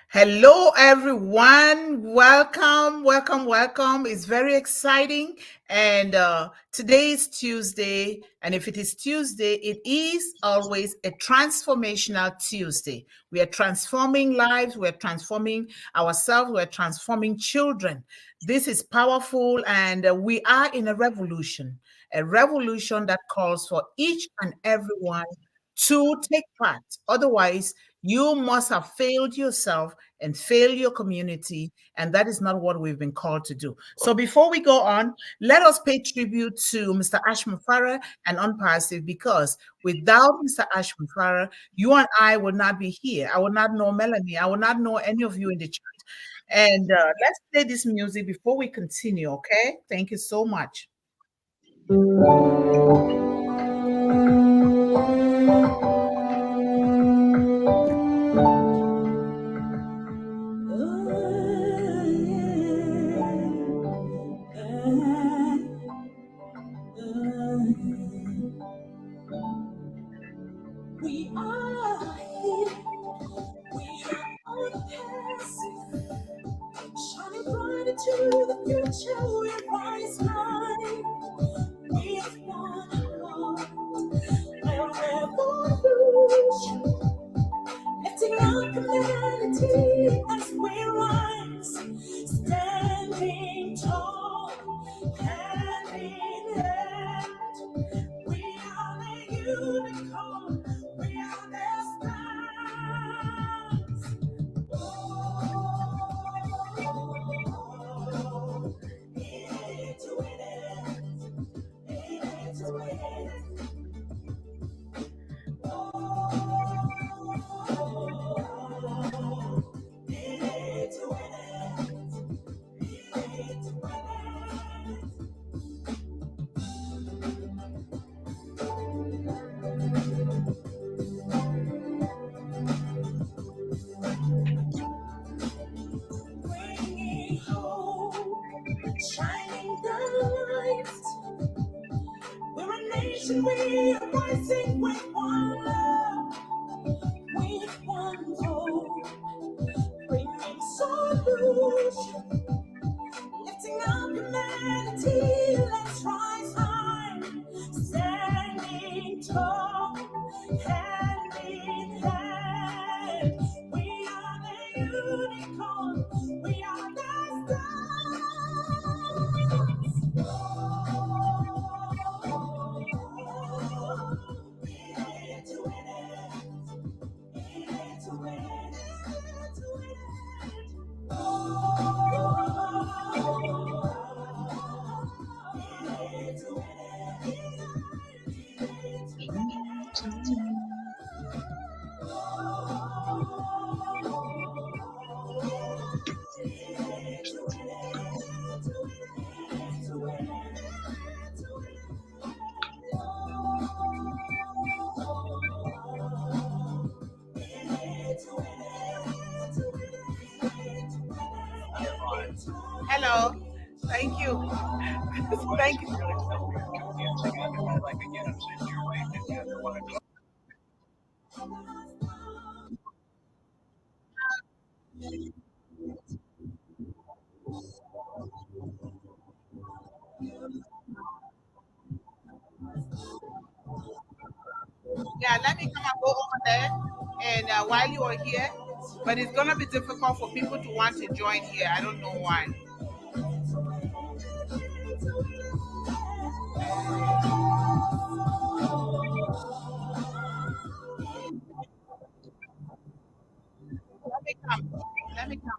Hello, everyone. Welcome, welcome, welcome. It's very exciting. And today is Tuesday. And if it is Tuesday, it is always a transformational Tuesday. We are transforming lives, we're transforming ourselves, we're transforming children. This is powerful, and we are in a revolution that calls for each and everyone to take part. Otherwise, you must have failed yourself and fail your community, and that is not what we've been called to do. So before we go on, let us pay tribute to Mr. Ashman Farah and Unpassive, because without Mr. Ashman Farah, you and I would not be here. I would not know Melanie. I would not know any of you in the chat. And let's play this music before we continue, okay? Thank you so much. We are here. We are unpassive. Shining bright into the future. We rise high. With one heart. A revolution. Lifting our humanity as we rise. Standing tall. Hand in hand. We are the unicorn. We are the stars. Into it. Into it. Bringing hope, shining the light. We're a nation, we are rising with one love, with one hope, bringing solution, lifting up humanity. Let's rise high, standing tall, hand in hand. We are the unicorn, we are the stars. Hello. Thank you. Thank you. Yeah, let me come and go over there. And while you are here, but it's gonna be difficult for people to want to join here. I don't know why. Let me come. Let me come.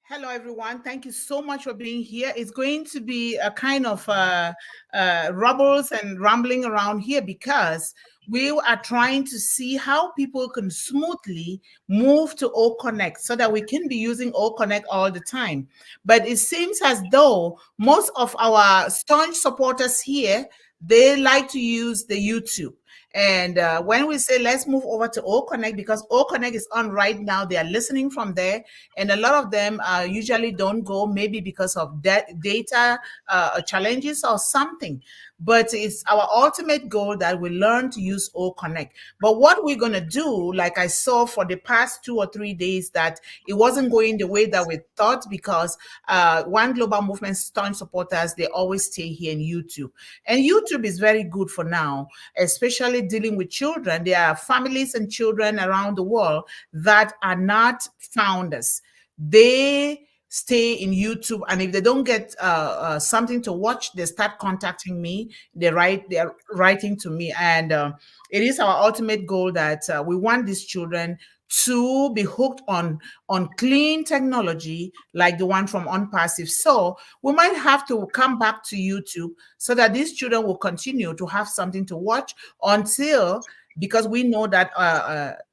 Hello, everyone. Thank you so much for being here. It's going to be a kind of rumbles and rambling around here because we are trying to see how people can smoothly move to O Connect so that we can be using O Connect all the time. But it seems as though most of our staunch supporters here, they like to use the YouTube. And when we say let's move over to O Connect, because O Connect is on right now, they are listening from there, and a lot of them usually don't go, maybe because of data challenges or something. But it's our ultimate goal that we learn to use O Connect. But what we're going to do, like I saw for the past 2 or 3 days, that it wasn't going the way that we thought, because One Global Movement staunch supporters, they always stay here in YouTube. And YouTube is very good for now, especially dealing with children. There are families and children around the world that are not founders. They stay in YouTube, and if they don't get something to watch, they start contacting me. They're writing to me, and it is our ultimate goal that we want these children to be hooked on clean technology like the one from Unpassive. So we might have to come back to YouTube so that these children will continue to have something to watch until, because we know that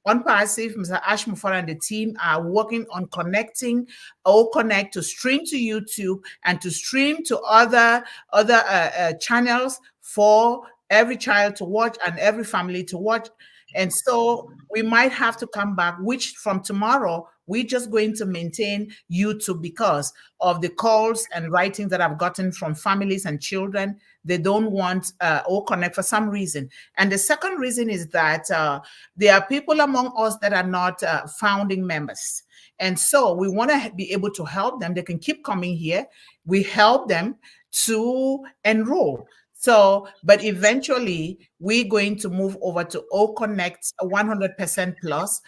Unpassive, Mr. Ash Mufara and the team are working on connecting O Connect to stream to YouTube and to stream to other channels for every child to watch and every family to watch. And so we might have to come back, which from tomorrow, we're just going to maintain YouTube because of the calls and writings that I've gotten from families and children. They don't want O Connect for some reason. And the second reason is that there are people among us that are not founding members. And so we want to be able to help them. They can keep coming here. We help them to enroll. So, but eventually we're going to move over to O Connect 100% plus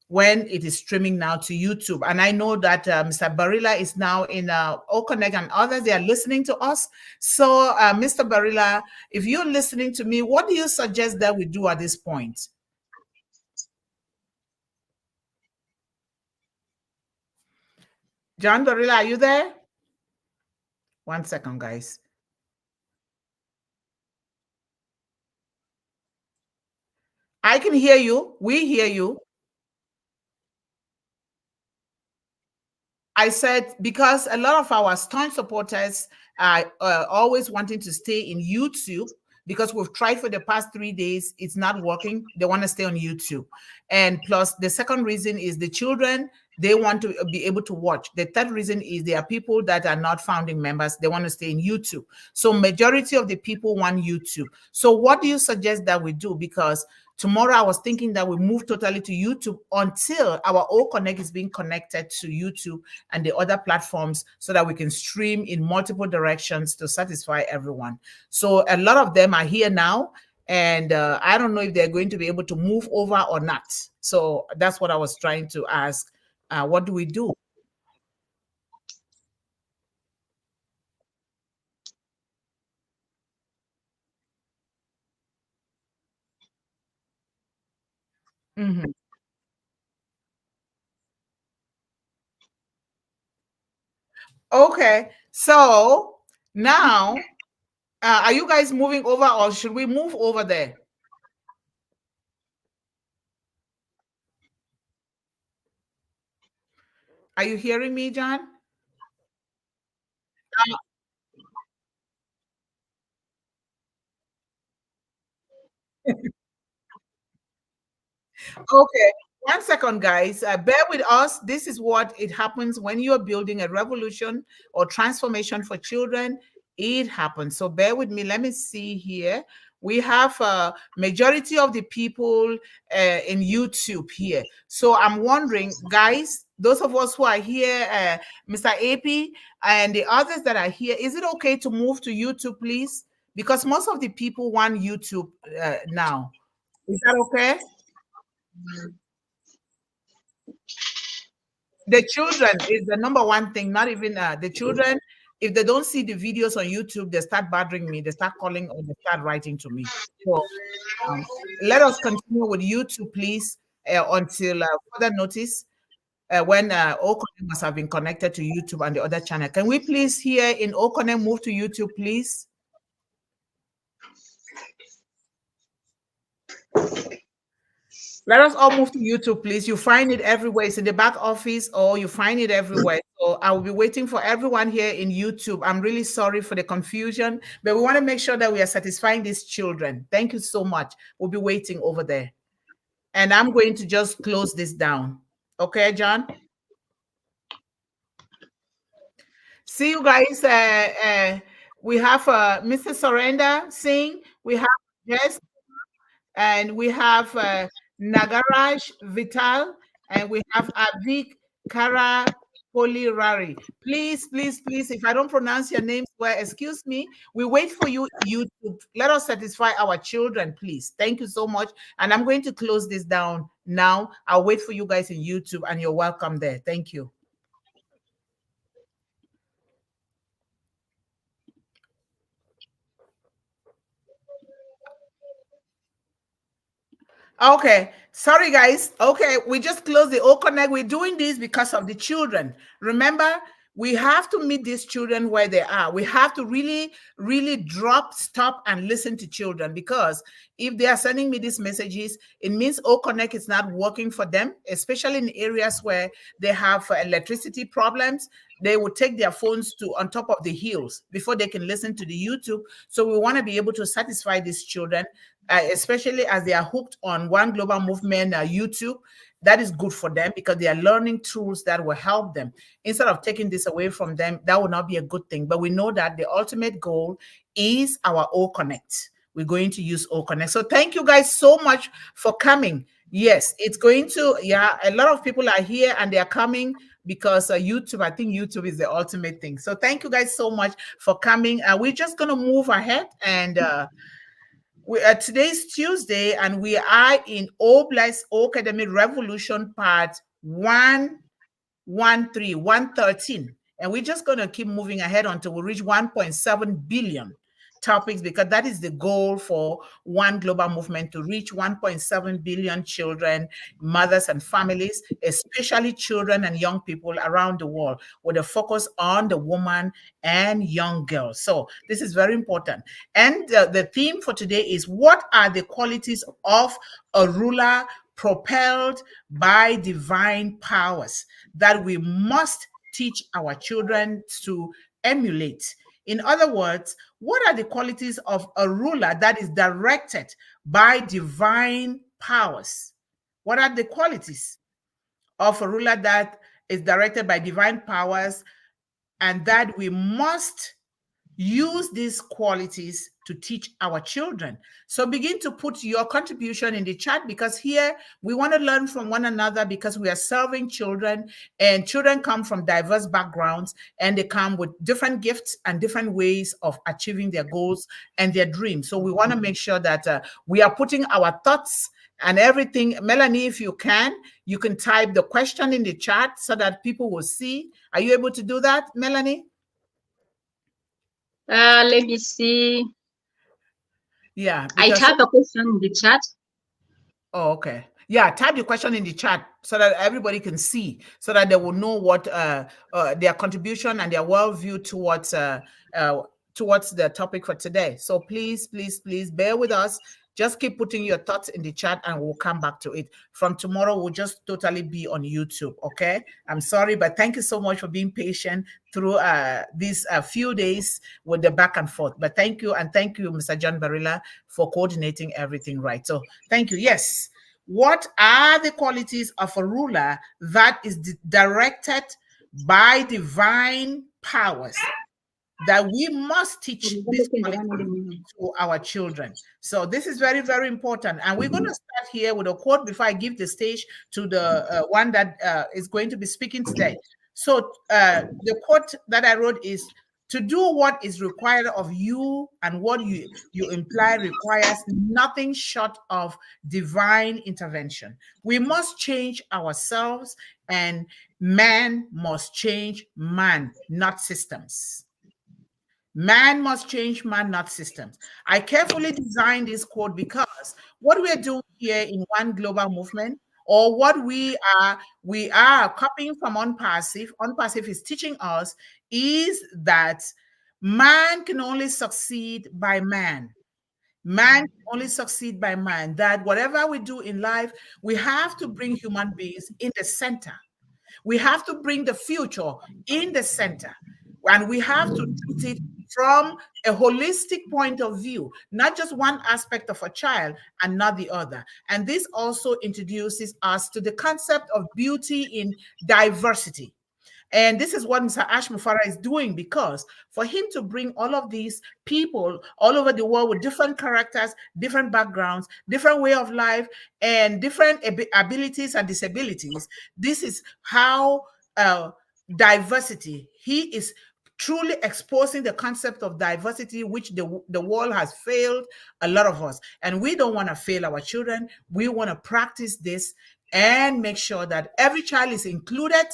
when it is streaming now to YouTube. And I know that Mr. Barilla is now in O Connect, and others, they are listening to us. So, Mr. Barilla, if you're listening to me, what do you suggest that we do at this point? John Barilla, are you there? 1 second, guys. I can hear you. We hear you. I said because a lot of our staunch supporters are always wanting to stay in YouTube because we've tried for the past 3 days. It's not working. They want to stay on YouTube. And plus, the second reason is the children, they want to be able to watch. The third reason is there are people that are not founding members. They want to stay in YouTube. So majority of the people want YouTube. So what do you suggest that we do? Because tomorrow, I was thinking that we move totally to YouTube until our O Connect is being connected to YouTube and the other platforms so that we can stream in multiple directions to satisfy everyone. So a lot of them are here now, and I don't know if they're going to be able to move over or not. So that's what I was trying to ask. What do we do? Mhm. Okay, so now, are you guys moving over, or should we move over there? Are you hearing me, John? Okay, 1 second, guys. Bear with us. This is what it happens when you're building a revolution or transformation for children. It happens. So bear with me. Let me see here. We have a majority of the people in YouTube here. So I'm wondering, guys, those of us who are here, Mr. AP and the others that are here, is it okay to move to YouTube, please? Because most of the people want YouTube now. Is that okay? The children is the number one thing, not even the children. If they don't see the videos on YouTube, they start bothering me, they start calling, or they start writing to me. So let us continue with YouTube, please, until further notice. when O-CADEMY must have been connected to YouTube and the other channel. Can we please here in O-CADEMY move to YouTube, please? Let us all move to YouTube, please. You find it everywhere. It's in the back office or you find it everywhere. So I will be waiting for everyone here in YouTube. I'm really sorry for the confusion, but we want to make sure that we are satisfying these children. Thank you so much. We'll be waiting over there. And I'm going to just close this down. Okay, John? See you guys. We have Mr. Surrender Singh. We have Jess. And we have Nagaraj Vital, and we have Avik Kara Polirari. Please, please, please, if I don't pronounce your names well, excuse me. We wait for you. Let us satisfy our children, please. Thank you so much. And I'm going to close this down now. I'll wait for you guys in YouTube, and you're welcome there. Thank you. Okay, sorry guys. Okay, we just closed the O-Connect. We're doing this because of the children. Remember, we have to meet these children where they are. We have to really, really stop and listen to children, because if they are sending me these messages, it means O-Connect is not working for them, especially in areas where they have electricity problems. They will take their phones to on top of the hills before they can listen to the YouTube. So we want to be able to satisfy these children, especially as they are hooked on One Global Movement YouTube. That is good for them because they are learning tools that will help them. Instead of taking this away from them, that will not be a good thing. But we know that the ultimate goal is our O-Connect. We're going to use O-Connect. So thank you guys so much for coming. Yes, it's going to, yeah, a lot of people are here and they are coming because YouTube, I think YouTube is the ultimate thing. So thank you guys so much for coming. We're just going to move ahead, and today's Tuesday, and we are in O-Academy Revolution Part 113. And we're just going to keep moving ahead until we reach 1.7 billion topics, because that is the goal for One Global Movement, to reach 1.7 billion children, mothers and families, especially children and young people around the world, with a focus on the woman and young girls. So this is very important. And the theme for today is, what are the qualities of a ruler propelled by divine powers that we must teach our children to emulate? In other words, what are the qualities of a ruler that is directed by divine powers? What are the qualities of a ruler that is directed by divine powers, and that we must use these qualities to teach our children? So begin to put your contribution in the chat, because here we want to learn from one another, because we are serving children, and children come from diverse backgrounds, and they come with different gifts and different ways of achieving their goals and their dreams. So we want to make sure that we are putting our thoughts and everything. Melanie, if you can type the question in the chat so that people will see. Are you able to do that, Melanie? Let me see. Yeah, I type a question in the chat. Oh, okay. Yeah, type the question in the chat so that everybody can see, so that they will know what their contribution and their worldview towards the topic for today. So please, please, please bear with us. Just keep putting your thoughts in the chat and we'll come back to it. From tomorrow, we'll just totally be on YouTube, okay? I'm sorry, but thank you so much for being patient through these few days with the back and forth. But thank you, and thank you, Mr. John Barilla, for coordinating everything right. So thank you. Yes. What are the qualities of a ruler that is directed by divine powers that we must teach this quality to our children? So this is very, very important. And we're going to start here with a quote before I give the stage to the one that is going to be speaking today. So the quote that I wrote is, to do what is required of you and what you imply requires nothing short of divine intervention. We must change ourselves, and man must change man, not systems. Man must change man, not systems. I carefully designed this quote because what we're doing here in One Global Movement, or what we are copying from unpassive. Unpassive is teaching us is that man can only succeed by man. Man can only succeed by man. That whatever we do in life, we have to bring human beings in the center. We have to bring the future in the center. And we have to treat it from a holistic point of view, not just one aspect of a child and not the other. And this also introduces us to the concept of beauty in diversity. And this is what Mr. Ash Mufara is doing, because for him to bring all of these people all over the world with different characters, different backgrounds, different way of life, and different abilities and disabilities, this is how diversity, he is truly exposing the concept of diversity, which the world has failed a lot of us. And we don't want to fail our children. We want to practice this and make sure that every child is included,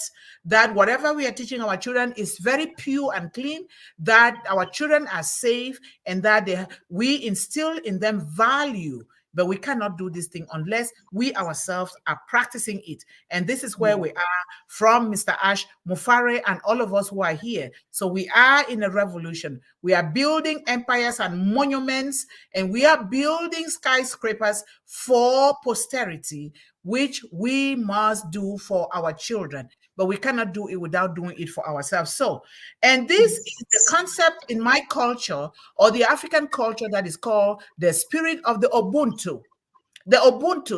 that whatever we are teaching our children is very pure and clean, that our children are safe, and that we instill in them value. But we cannot do this thing unless we ourselves are practicing it. And this is where we are from Mr. Ash Mufare and all of us who are here. So we are in a revolution. We are building empires and monuments, and we are building skyscrapers for posterity, which we must do for our children. But we cannot do it without doing it for ourselves. So, and this is the concept in my culture, or the African culture, that is called the spirit of the Ubuntu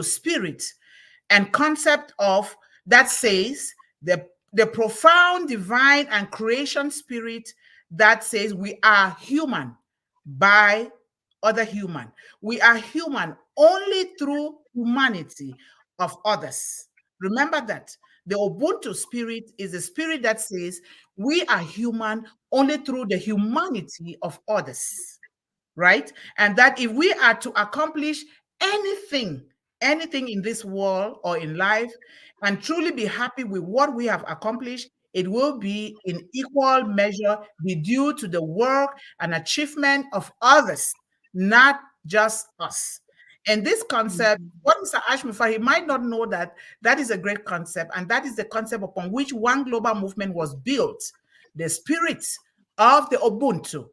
spirit and concept of that says the profound divine and creation spirit that says we are human by other human. We are human only through humanity of others. Remember that. The Ubuntu spirit is a spirit that says we are human only through the humanity of others, right? And that if we are to accomplish anything, anything in this world or in life, and truly be happy with what we have accomplished, it will be in equal measure be due to the work and achievement of others, not just us. And this concept, what Mr. Ashmufar, he might not know that that is a great concept, and that is the concept upon which One Global Movement was built, the spirit of the Ubuntu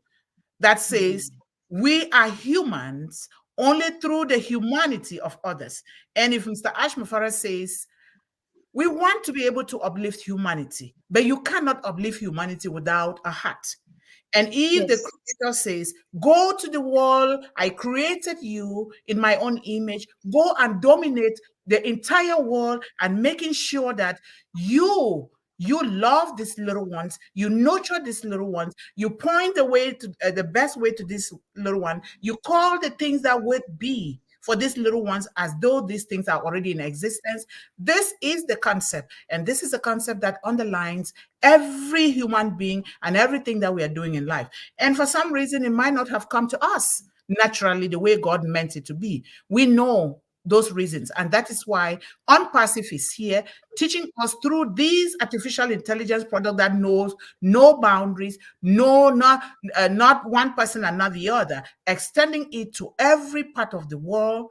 that says we are humans only through the humanity of others. And if Mr. Ashmufara says we want to be able to uplift humanity, but you cannot uplift humanity without a heart. And if the creator says, go to the world, I created you in my own image, go and dominate the entire world, and making sure that you love these little ones, you nurture these little ones, you point the way to the best way to this little one, you call the things that would be for these little ones as though these things are already in existence. This is the concept, and this is a concept that underlines every human being and everything that we are doing in life. And for some reason, it might not have come to us naturally the way God meant it to be. We know those reasons, and that is why Unpassive is here, teaching us through these artificial intelligence product that knows no boundaries, not one person and not the other, extending it to every part of the world.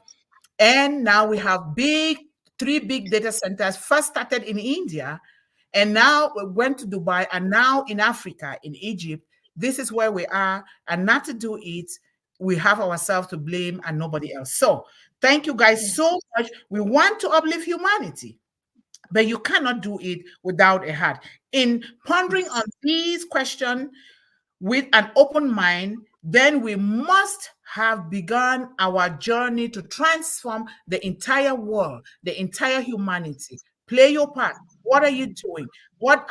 And now we have three big data centers, first started in India, and now we went to Dubai, and now in Africa, in Egypt. This is where we are, and not to do it, we have ourselves to blame and nobody else. So thank you guys so much. We want to uplift humanity, but you cannot do it without a heart. In pondering on these questions with an open mind, then we must have begun our journey to transform the entire world, the entire humanity. Play your part. What are you doing?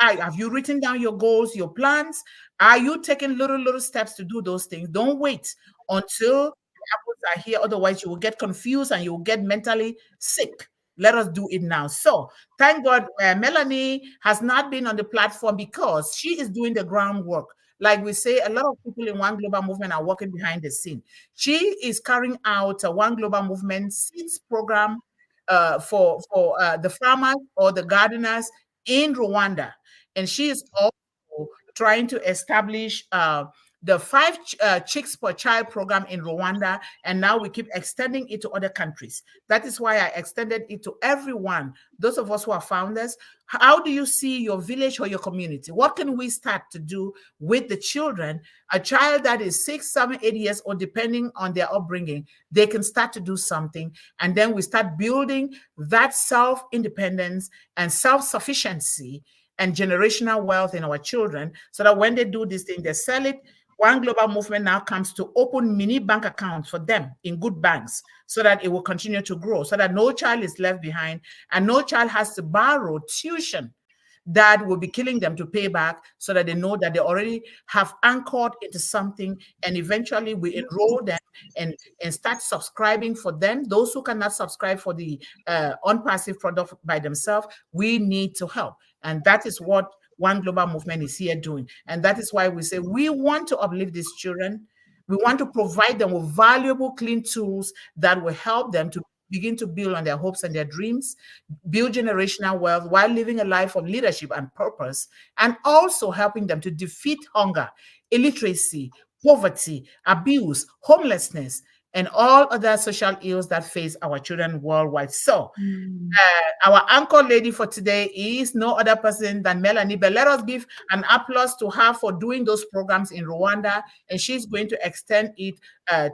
Have you written down your goals, your plans? Are you taking little steps to do those things? Don't wait until the apples are here. Otherwise, you will get confused and you will get mentally sick. Let us do it now. So thank God, Melanie has not been on the platform because she is doing the groundwork. Like we say, a lot of people in One Global Movement are working behind the scene. She is carrying out a One Global Movement seeds program for the farmers or the gardeners in Rwanda. And she is also trying to establish the 5 chicks per child program in Rwanda, and now we keep extending it to other countries. That is why I extended it to everyone, those of us who are founders. How do you see your village or your community? What can we start to do with the children? A child that is 6, 7, 8 years old, depending on their upbringing, they can start to do something. And then we start building that self-independence and self-sufficiency and generational wealth in our children, so that when they do this thing, they sell it. One Global Movement now comes to open mini bank accounts for them in good banks, so that it will continue to grow, so that no child is left behind and no child has to borrow tuition that will be killing them to pay back, so that they know that they already have anchored into something, and eventually we enroll them and start subscribing for them. Those who cannot subscribe for the unpassive product by themselves, we need to help. And that is what One Global Movement is here doing. And that is why we say we want to uplift these children. We want to provide them with valuable, clean tools that will help them to begin to build on their hopes and their dreams, build generational wealth while living a life of leadership and purpose, and also helping them to defeat hunger, illiteracy, poverty, abuse, homelessness, and all other social ills that face our children worldwide. So our anchor lady for today is no other person than Melanie, but let us give an applause to her for doing those programs in Rwanda, and she's going to extend it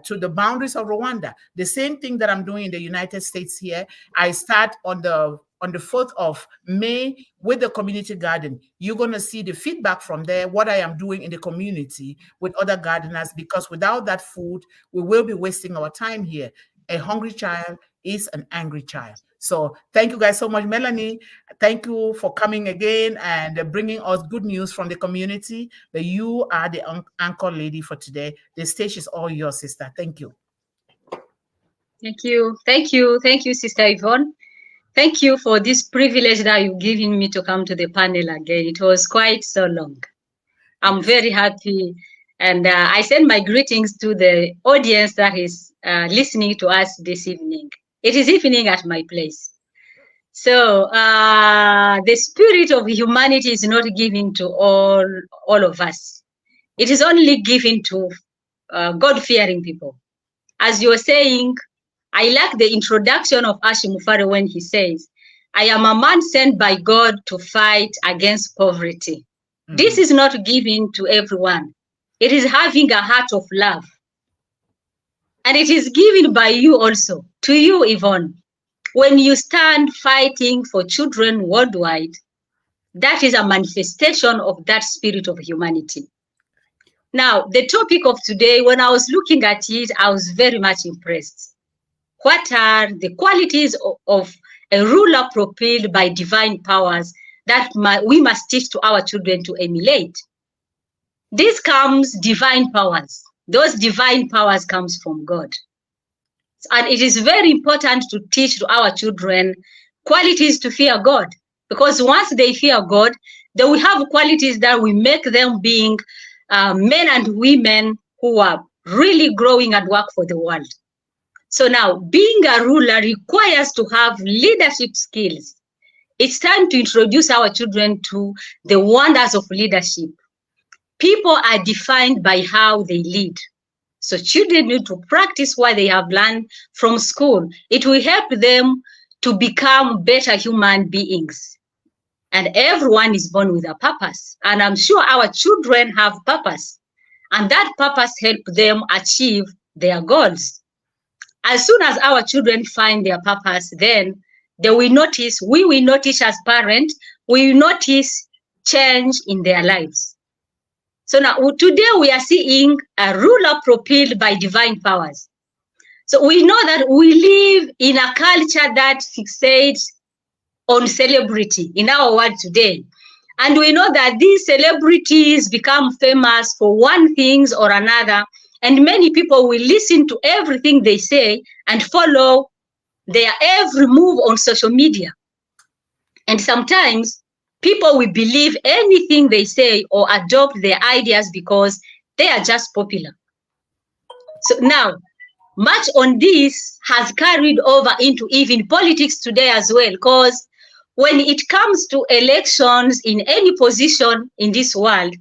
to the boundaries of Rwanda. The same thing that I'm doing in the United States here. I start on the 4th of May with the community garden. You're going to see the feedback from there, what I am doing in the community with other gardeners, because without that food, we will be wasting our time here. A hungry child is an angry child. So thank you guys so much. Melanie, thank you for coming again and bringing us good news from the community. That you are the anchor lady for today. The stage is all yours, sister. Thank you. Thank you. Thank you. Thank you, Sister Yvonne. Thank you for this privilege that you've given me to come to the panel again. It was quite so long. I'm very happy. And I send my greetings to the audience that is listening to us this evening. It is evening at my place. So the spirit of humanity is not given to all of us. It is only given to God-fearing people. As you were saying, I like the introduction of Ashi Mufare when he says, I am a man sent by God to fight against poverty. Mm-hmm. This is not given to everyone. It is having a heart of love. And it is given by you also, to you, Yvonne. When you stand fighting for children worldwide, that is a manifestation of that spirit of humanity. Now, the topic of today, when I was looking at it, I was very much impressed. What are the qualities of a ruler propelled by divine powers that we must teach to our children to emulate? This comes divine powers. Those divine powers comes from God. And it is very important to teach to our children qualities to fear God. Because once they fear God, they will have qualities that will make them being men and women who are really growing and work for the world. So now, being a ruler requires to have leadership skills. It's time to introduce our children to the wonders of leadership. People are defined by how they lead. So children need to practice what they have learned from school. It will help them to become better human beings. And everyone is born with a purpose. And I'm sure our children have purpose. And that purpose helps them achieve their goals. As soon as our children find their purpose, then we will notice as parents, we will notice change in their lives. So now, today we are seeing a ruler propelled by divine powers. So we know that we live in a culture that fixates on celebrity in our world today. And we know that these celebrities become famous for one thing or another. And many people will listen to everything they say and follow their every move on social media. And sometimes people will believe anything they say or adopt their ideas because they are just popular. So now, much on this has carried over into even politics today as well, because when it comes to elections in any position in this world,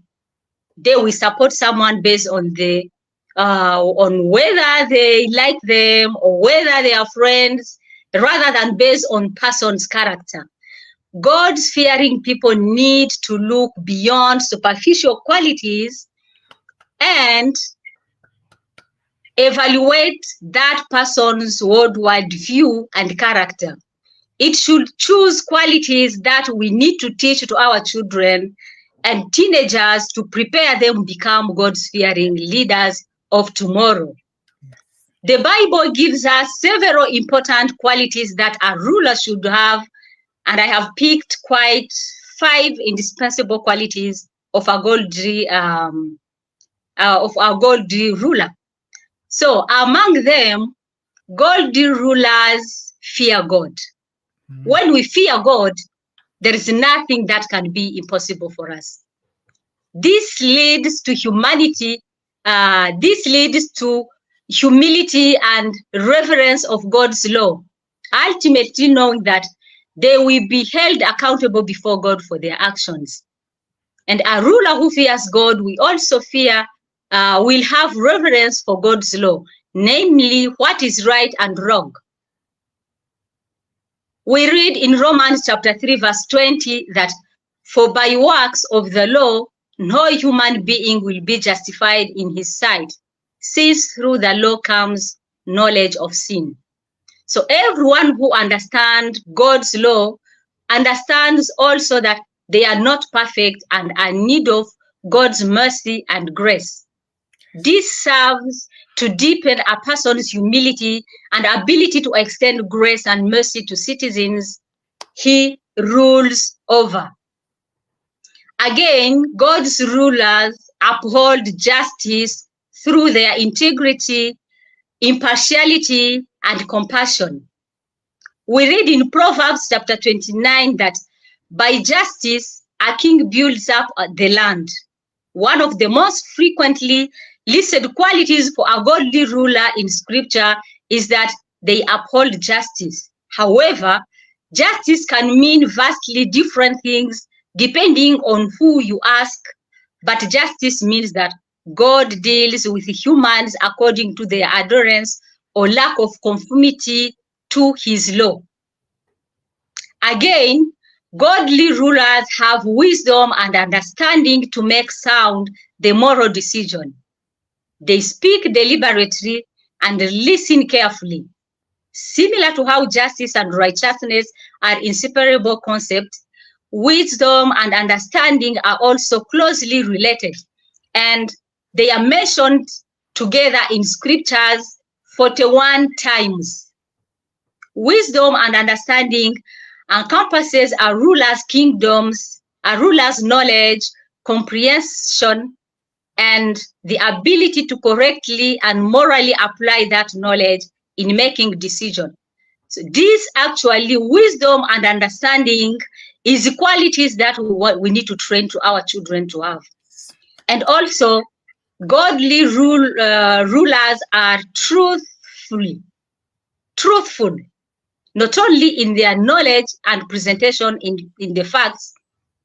they will support someone based on the on whether they like them or whether they are friends, rather than based on person's character. God-fearing people need to look beyond superficial qualities and evaluate that person's worldwide view and character. It should choose qualities that we need to teach to our children and teenagers to prepare them become God-fearing leaders of tomorrow. The Bible gives us several important qualities that a ruler should have, and I have picked quite 5 indispensable qualities of a godly ruler. So among them, godly rulers fear God. When we fear God, there is nothing that can be impossible for us. This leads to humanity. This leads to humility and reverence of God's law, ultimately knowing that they will be held accountable before God for their actions. And a ruler who fears God will also will have reverence for God's law, namely what is right and wrong. We read in Romans chapter 3, verse 20 that, "For by works of the law, no human being will be justified in his sight, since through the law comes knowledge of sin." So everyone who understands God's law understands also that they are not perfect and are in need of God's mercy and grace. This serves to deepen a person's humility and ability to extend grace and mercy to citizens he rules over. Again, God's rulers uphold justice through their integrity, impartiality, and compassion. We read in Proverbs chapter 29 that by justice, a king builds up the land. One of the most frequently listed qualities for a godly ruler in scripture is that they uphold justice. However, justice can mean vastly different things depending on who you ask, but justice means that God deals with humans according to their adherence or lack of conformity to his law. Again, godly rulers have wisdom and understanding to make sound the moral decision. They speak deliberately and listen carefully. Similar to how justice and righteousness are inseparable concepts, wisdom and understanding are also closely related, and they are mentioned together in scriptures 41 times. Wisdom and understanding encompasses a ruler's kingdoms, a ruler's knowledge, comprehension, and the ability to correctly and morally apply that knowledge in making decisions. So this actually, wisdom and understanding is qualities that we need to train to our children to have. And also, godly rulers are truthful, not only in their knowledge and presentation in the facts,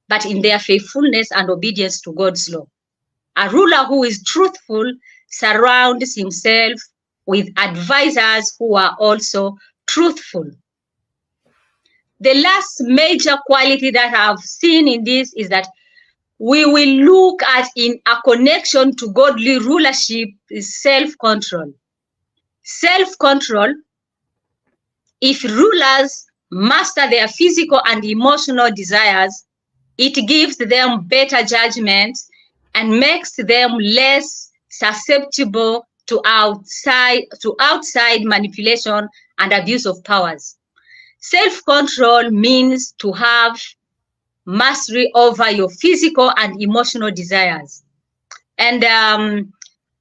but in their faithfulness and obedience to God's law. A ruler who is truthful surrounds himself with advisors who are also truthful. The last major quality that I've seen in this is that we will look at in a connection to godly rulership is self-control. Self-control, if rulers master their physical and emotional desires, it gives them better judgment and makes them less susceptible to outside manipulation and abuse of powers. Self-control means to have mastery over your physical and emotional desires. And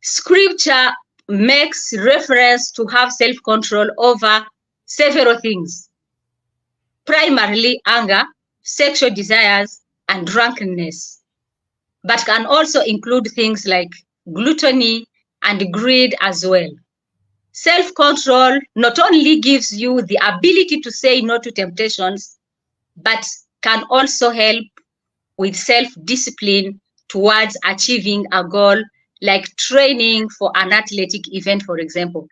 scripture makes reference to have self-control over several things, primarily anger, sexual desires, and drunkenness, but can also include things like gluttony and greed as well. Self-control not only gives you the ability to say no to temptations, but can also help with self-discipline towards achieving a goal, like training for an athletic event, for example.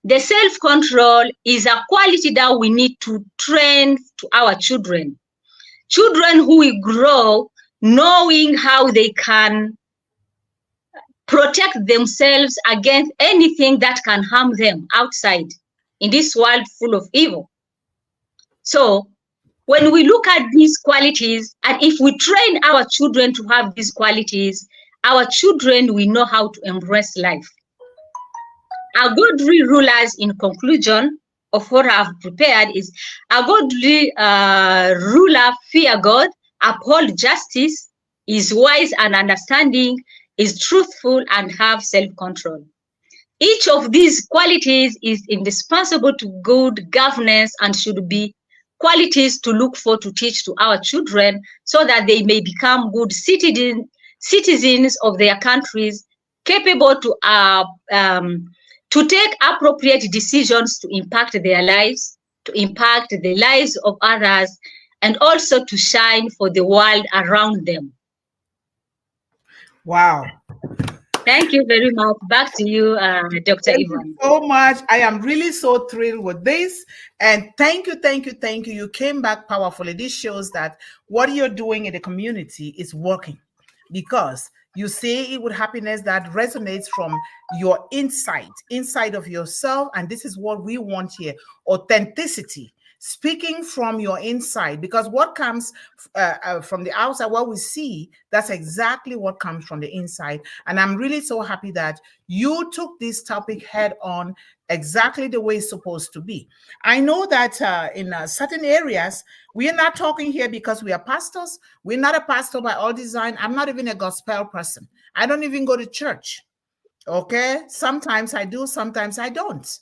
The self-control is a quality that we need to train to our children. Children who will grow knowing how they can protect themselves against anything that can harm them outside in this world full of evil. So when we look at these qualities, and if we train our children to have these qualities, our children will know how to embrace life. Our godly rulers, in conclusion of what I've prepared, is a godly ruler fear God, uphold justice, is wise and understanding, is truthful, and have self-control. Each of these qualities is indispensable to good governance and should be qualities to look for to teach to our children so that they may become good citizens of their countries, capable to take appropriate decisions to impact their lives, to impact the lives of others, and also to shine for the world around them. Wow. Thank you very much. Back to you, Dr. Thank Yvonne. you so much. I am really so thrilled with this. And thank you, thank you, thank you. You came back powerfully. This shows that what you're doing in the community is working, because you say it with happiness that resonates from your inside of yourself. And this is what we want here: authenticity, speaking from your inside, because what comes from the outside, what we see, that's exactly what comes from the inside. And I'm really so happy that you took this topic head on, exactly the way it's supposed to be. I know that in certain areas, we are not talking here because we are pastors. We're not a pastor by all design. I'm not even a gospel person. I don't even go to church. Okay, sometimes I do, sometimes I don't,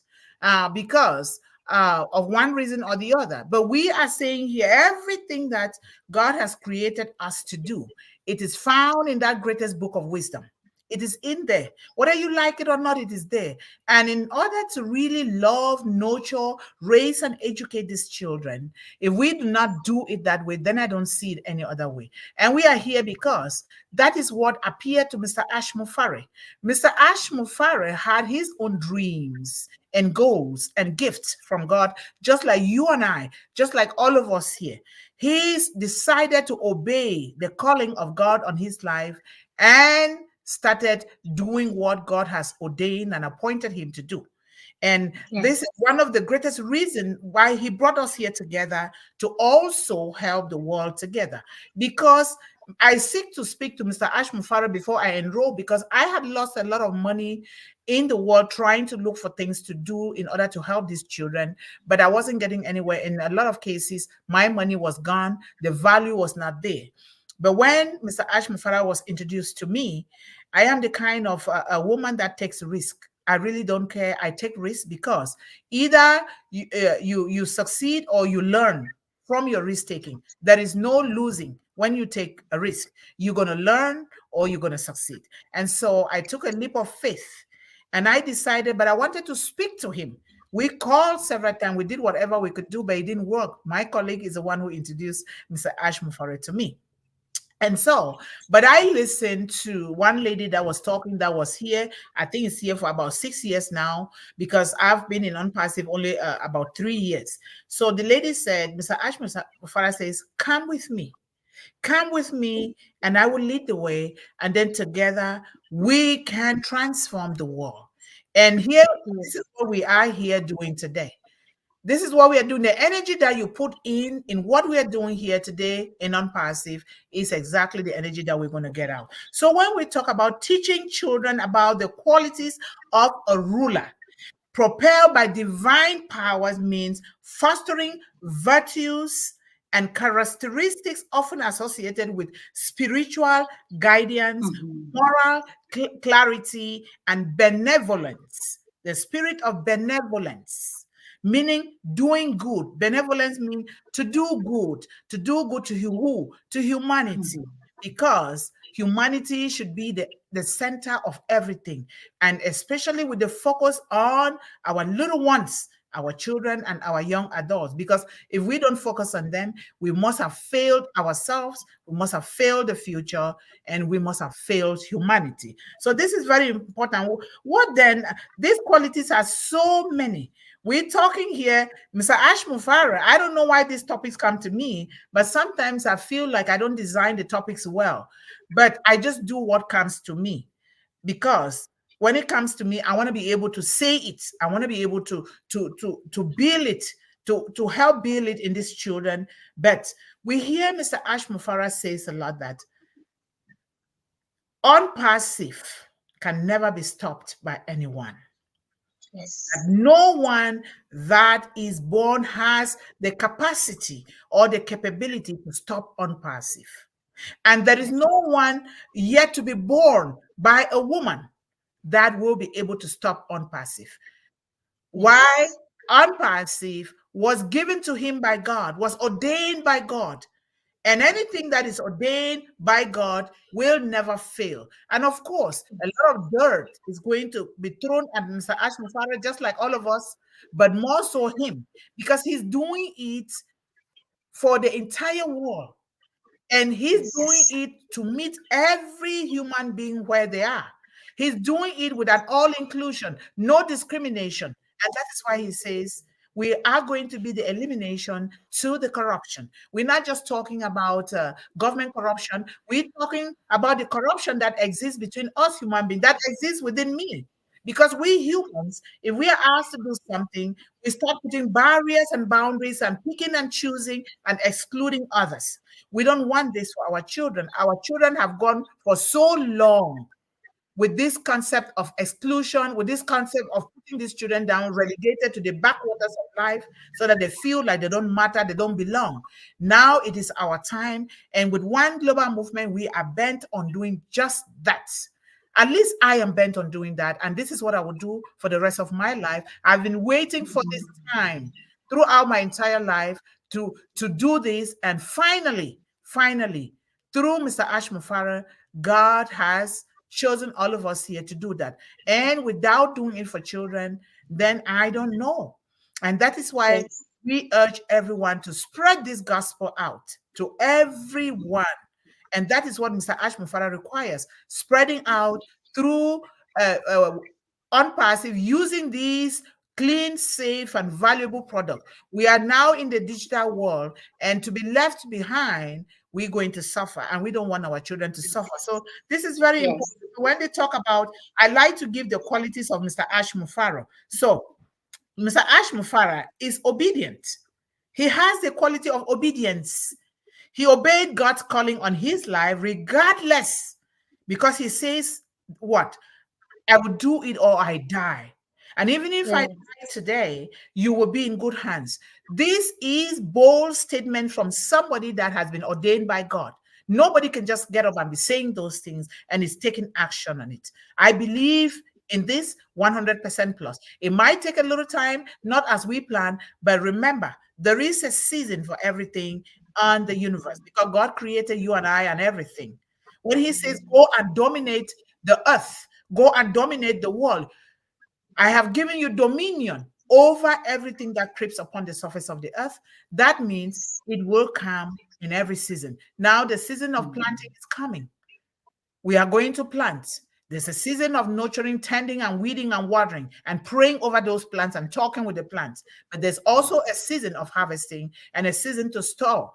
because of one reason or the other. But we are saying here, everything that God has created us to do, it is found in that greatest book of wisdom. It is in there. Whether you like it or not, it is there. And in order to really love, nurture, raise, and educate these children, if we do not do it that way, then I don't see it any other way. And we are here because that is what appeared to Mr. Ashmufare. Mr. Ashmufare had his own dreams and goals and gifts from God, just like you and I, just like all of us here. He's decided to obey the calling of God on his life and started doing what God has ordained and appointed him to do. And this is one of the greatest reasons why he brought us here together, to also help the world together. Because I seek to speak to Mr. Ashmufare before I enroll, because I had lost a lot of money in the world trying to look for things to do in order to help these children, but I wasn't getting anywhere. In a lot of cases, my money was gone. The value was not there. But when Mr. Ashmufare was introduced to me, I am the kind of a woman that takes risk. I really don't care. I take risks because either you succeed or you learn from your risk taking. There is no losing when you take a risk. You're going to learn or you're going to succeed. And so I took a leap of faith and I decided, but I wanted to speak to him. We called several times. We did whatever we could do, but it didn't work. My colleague is the one who introduced Mr. Ashmufare to me. And so, but I listened to one lady that was talking, that was here. I think it's here for about 6 years now, because I've been in Unpassive only about 3 years. So the lady said, Mr. Ashmufare says, come with me, and I will lead the way. And then together we can transform the world. And here, this is what we are here doing today. This is what we are doing. The energy that you put in what we are doing here today in Unpassive is exactly the energy that we're going to get out. So when we talk about teaching children about the qualities of a ruler, propelled by divine powers, means fostering virtues and characteristics often associated with spiritual guidance, moral clarity, and benevolence. The spirit of benevolence, meaning doing good. Benevolence means to do good to who? To humanity, because humanity should be the center of everything, and especially with the focus on our little ones, our children and our young adults. Because if we don't focus on them, we must have failed ourselves, we must have failed the future, and we must have failed humanity. So this is very important. What then? These qualities are so many. We're talking here, Mr. Ash Mufara. I don't know why these topics come to me, but sometimes I feel like I don't design the topics well, but I just do what comes to me, because when it comes to me, I want to be able to say it. I want to be able to build it, to help build it in these children. But we hear Mr. Ash Mufara says a lot that unpassive can never be stopped by anyone. Yes. No one that is born has the capacity or the capability to stop unpassive. And there is no one yet to be born by a woman that will be able to stop unpassive. Why? Unpassive was given to him by God, was ordained by God. And anything that is ordained by God will never fail. And of course, a lot of dirt is going to be thrown at Mr. Ash Mufara, just like all of us, but more so him, because he's doing it for the entire world. And he's doing it to meet every human being where they are. He's doing it with an all inclusion, no discrimination. And that is why he says we are going to be the elimination to the corruption. We're not just talking about government corruption. We're talking about the corruption that exists between us human beings, that exists within me. Because we humans, if we are asked to do something, we start putting barriers and boundaries and picking and choosing and excluding others. We don't want this for our children. Our children have gone for so long with this concept of exclusion, with this concept of putting these children down, relegated to the backwaters of life, so that they feel like they don't matter, they don't belong. Now it is our time. And with One Global Movement, we are bent on doing just that. At least I am bent on doing that. And this is what I will do for the rest of my life. I've been waiting for this time throughout my entire life to do this. And finally, through Mr. Ash Mufara, God has chosen all of us here to do that. And without doing it for children, then I don't know. And that is why we urge everyone to spread this gospel out to everyone. And that is what Mr. Ash Mufara requires, spreading out through unpassive, using these clean, safe, and valuable products. We are now in the digital world, and to be left behind, we're going to suffer, and we don't want our children to suffer. So this is very important. When they talk about, I like to give the qualities of Mr. Ash Mufara. So Mr. Ash Mufara is obedient. He has the quality of obedience. He obeyed God's calling on his life regardless, because he says, what? I will do it or I die. And even if I die today, you will be in good hands. This is bold statement from somebody that has been ordained by God. Nobody can just get up and be saying those things and is taking action on it. I believe in this 100% plus. It might take a little time, not as we plan, but remember, there is a season for everything on the universe, because God created you and I and everything. When he says, go and dominate the earth, go and dominate the world, I have given you dominion over everything that creeps upon the surface of the earth. That means it will come in every season. Now the season of planting is coming. We are going to plant. There's a season of nurturing, tending, and weeding and watering and praying over those plants and talking with the plants. But there's also a season of harvesting and a season to store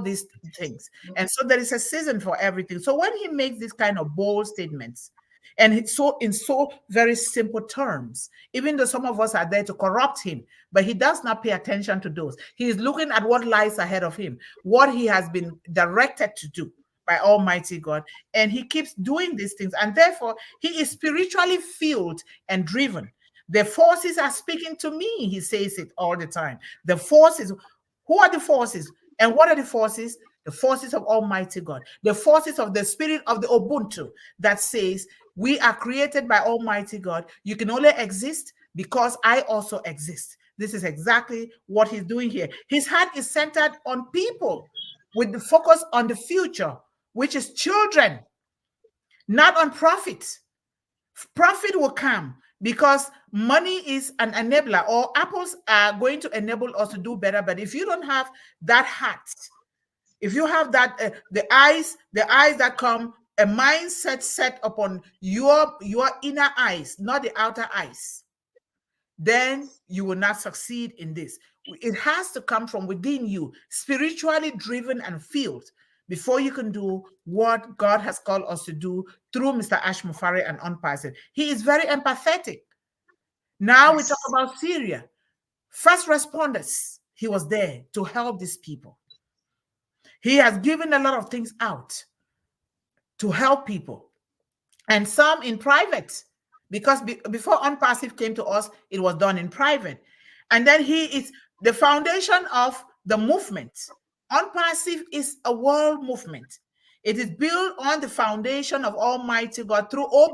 these things. And so there is a season for everything. So when he makes these kind of bold statements, and it's so in so very simple terms, even though some of us are there to corrupt him, but he does not pay attention to those. He is looking at what lies ahead of him, what he has been directed to do by Almighty God, and he keeps doing these things, and therefore he is spiritually fueled and driven. The forces are speaking to me. He says it all the time. The forces, who are the forces, and what are the forces? The forces of Almighty God, the forces of the spirit of the Ubuntu that says we are created by Almighty God. You can only exist because I also exist. This is exactly what he's doing here. His heart is centered on people with the focus on the future, which is children, not on profit. Profit will come. because money is an enabler, or apples are going to enable us to do better. But if you don't have that heart, if you have that the eyes that come, a mindset set upon your inner eyes, not the outer eyes, then you will not succeed in this. It has to come from within you, spiritually driven and filled, before you can do what God has called us to do through Mr. Ash Mufare and Unpassive. He is very empathetic. Now we talk about Syria. First responders, he was there to help these people. He has given a lot of things out to help people, and some in private, because before Unpassive came to us, it was done in private. And then he is the foundation of the movement. Unpassive is a world movement. It is built on the foundation of Almighty God through all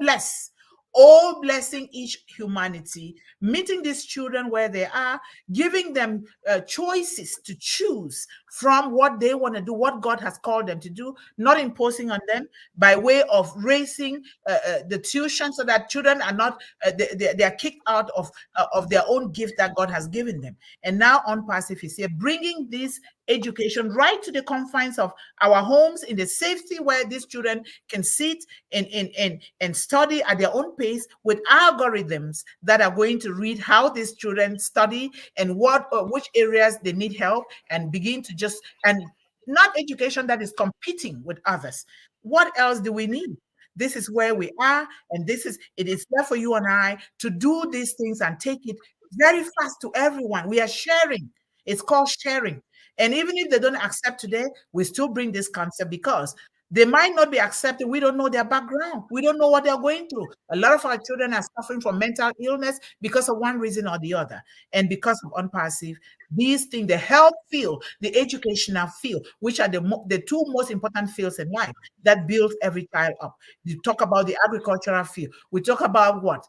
blessing each humanity, meeting these children where they are, giving them choices to choose from what they want to do, what God has called them to do, not imposing on them by way of raising the tuition, so that children are not they are kicked out of their own gift that God has given them. And now Unpassive is here, bringing this education right to the confines of our homes, in the safety where these children can sit and study at their own pace, with algorithms that are going to read how these children study and which areas they need help, and begin to just, and not education that is competing with others. What else do we need? This is where we are, and it is there for you and I to do these things and take it very fast to everyone. We are sharing. It's called sharing. And even if they don't accept today, we still bring this concept, because they might not be accepted. We don't know their background. We don't know what they're going through. A lot of our children are suffering from mental illness because of one reason or the other. And because of Unpassive, these things, the health field, the educational field, which are the two most important fields in life that builds every child up. You talk about the agricultural field. We talk about what?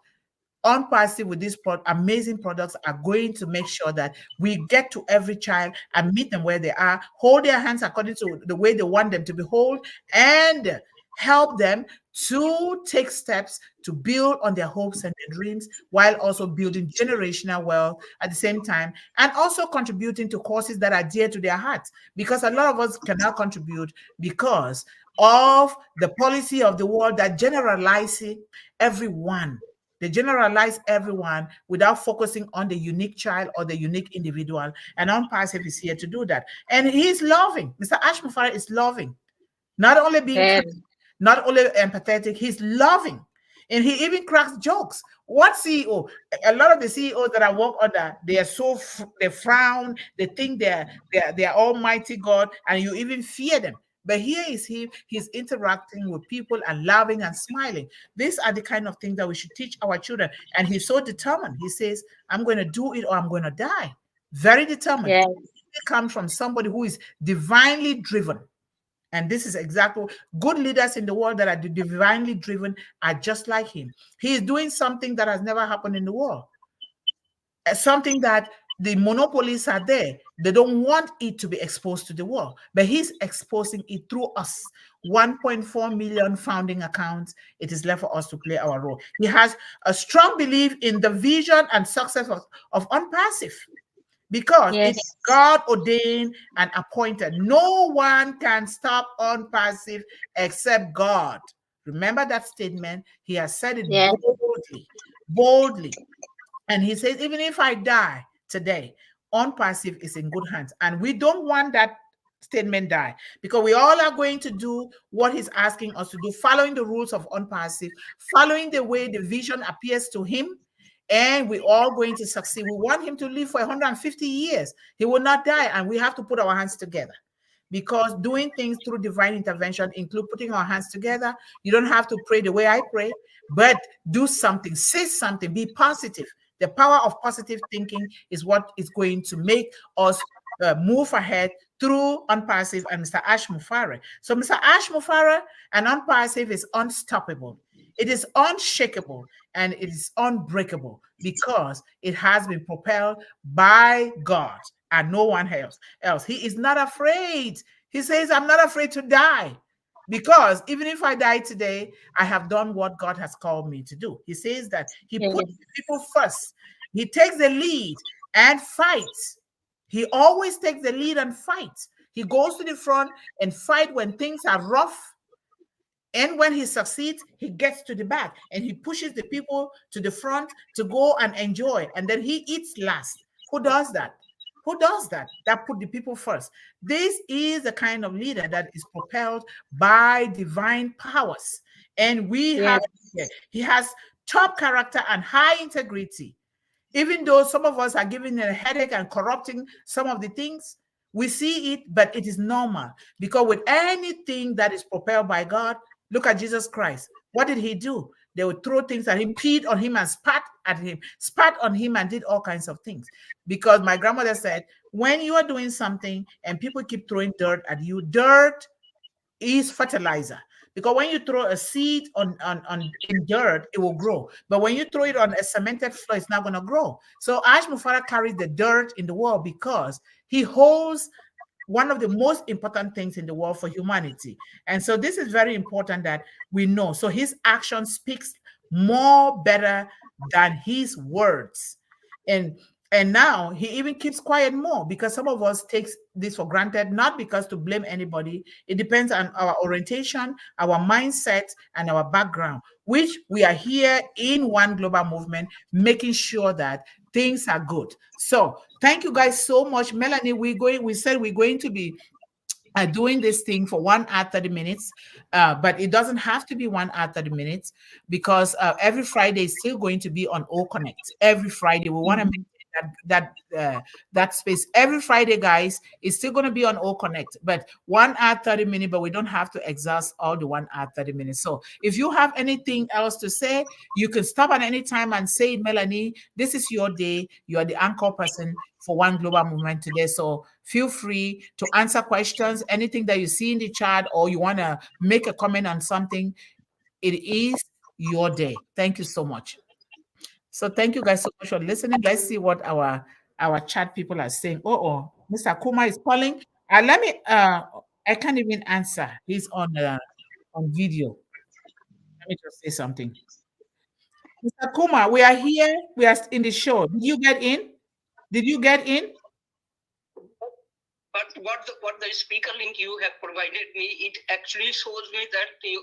Unpassive, with these amazing products, are going to make sure that we get to every child and meet them where they are, hold their hands according to the way they want them to be held, and help them to take steps to build on their hopes and their dreams, while also building generational wealth at the same time, and also contributing to causes that are dear to their hearts. Because a lot of us cannot contribute because of the policy of the world that generalizes everyone. They generalize everyone without focusing on the unique child or the unique individual. And Unpassive is here to do that. And he's loving. Mr. Ash Mufare is loving. Not only being kind, not only empathetic, he's loving. And he even cracks jokes. What CEO? A lot of the CEOs that I work under, they frown, they think they're Almighty God, and you even fear them. But here is him, he's interacting with people and laughing and smiling. These are the kind of things that we should teach our children. And he's so determined. He says, I'm going to do it or I'm going to die. Very determined. Yes. It comes from somebody who is divinely driven. And this is exactly, good leaders in the world that are divinely driven are just like him. He is doing something that has never happened in the world. Something that the monopolies are there. They don't want it to be exposed to the world, but he's exposing it through us. 1.4 million founding accounts. It is left for us to play our role. He has a strong belief in the vision and success of Unpassive, because it is God ordained and appointed. No one can stop Unpassive except God. Remember that statement? He has said it boldly. And he says, even if I die today, Unpassive is in good hands. And we don't want that statement die, because we all are going to do what he's asking us to do, following the rules of Unpassive, following the way the vision appears to him, and we're all going to succeed. We want him to live for 150 years. He will not die, and we have to put our hands together, because doing things through divine intervention include putting our hands together. You don't have to pray the way I pray, but do something, say something, be positive. The power of positive thinking is what is going to make us move ahead through Unpassive and Mr. Ash Mufare. So Mr. Ash Mufare and Unpassive is unstoppable. It is unshakable, and it is unbreakable, because it has been propelled by God and no one else. He is not afraid. He says, I'm not afraid to die. Because even if I die today, I have done what God has called me to do. He says that he puts people first. He takes the lead and fights. He always takes the lead and fights. He goes to the front and fight when things are rough. And when he succeeds, he gets to the back and he pushes the people to the front to go and enjoy. And then he eats last. Who does that? Who does that? That put the people first. This is the kind of leader that is propelled by divine powers. And we have, he has top character and high integrity. Even though some of us are giving a headache and corrupting some of the things, we see it, but it is normal. Because with anything that is propelled by God, look at Jesus Christ. What did he do? They would throw things at him, peed on him and spat on him and did all kinds of things. Because my grandmother said, when you are doing something and people keep throwing dirt at you, dirt is fertilizer. Because when you throw a seed in dirt, it will grow. But when you throw it on a cemented floor, it's not going to grow. So Ash Mufara carries the dirt in the world because he holds one of the most important things in the world for humanity. And so this is very important that we know. So his action speaks more better than his words. And now he even keeps quiet more because some of us takes this for granted, not because to blame anybody. It depends on our orientation, our mindset, and our background, which we are here in One Global Movement, making sure that things are good. So thank you guys so much. Melanie, we said we're going to be doing this thing for 1 hour 30 minutes, but it doesn't have to be 1 hour 30 minutes because every Friday is still going to be on O-Connect. Every Friday we want to make that space every Friday, guys. It's still going to be on O-Connect, but 1 hour 30 minutes, but we don't have to exhaust all the 1 hour 30 minutes. So if you have anything else to say, you can stop at any time and say it. Melanie, this is your day. You are the anchor person for One Global Movement today. So feel free to answer questions, anything that you see in the chat, or you want to make a comment on something. It is your day. Thank you so much. So thank you guys so much for listening. Let's see what our chat people are saying. Oh, Mr. Kuma is calling. Let me. I can't even answer. He's on video. Let me just say something. Mr. Kuma, we are here. We are in the show. Did you get in? Did you get in? But what the speaker link you have provided me, it actually shows me that your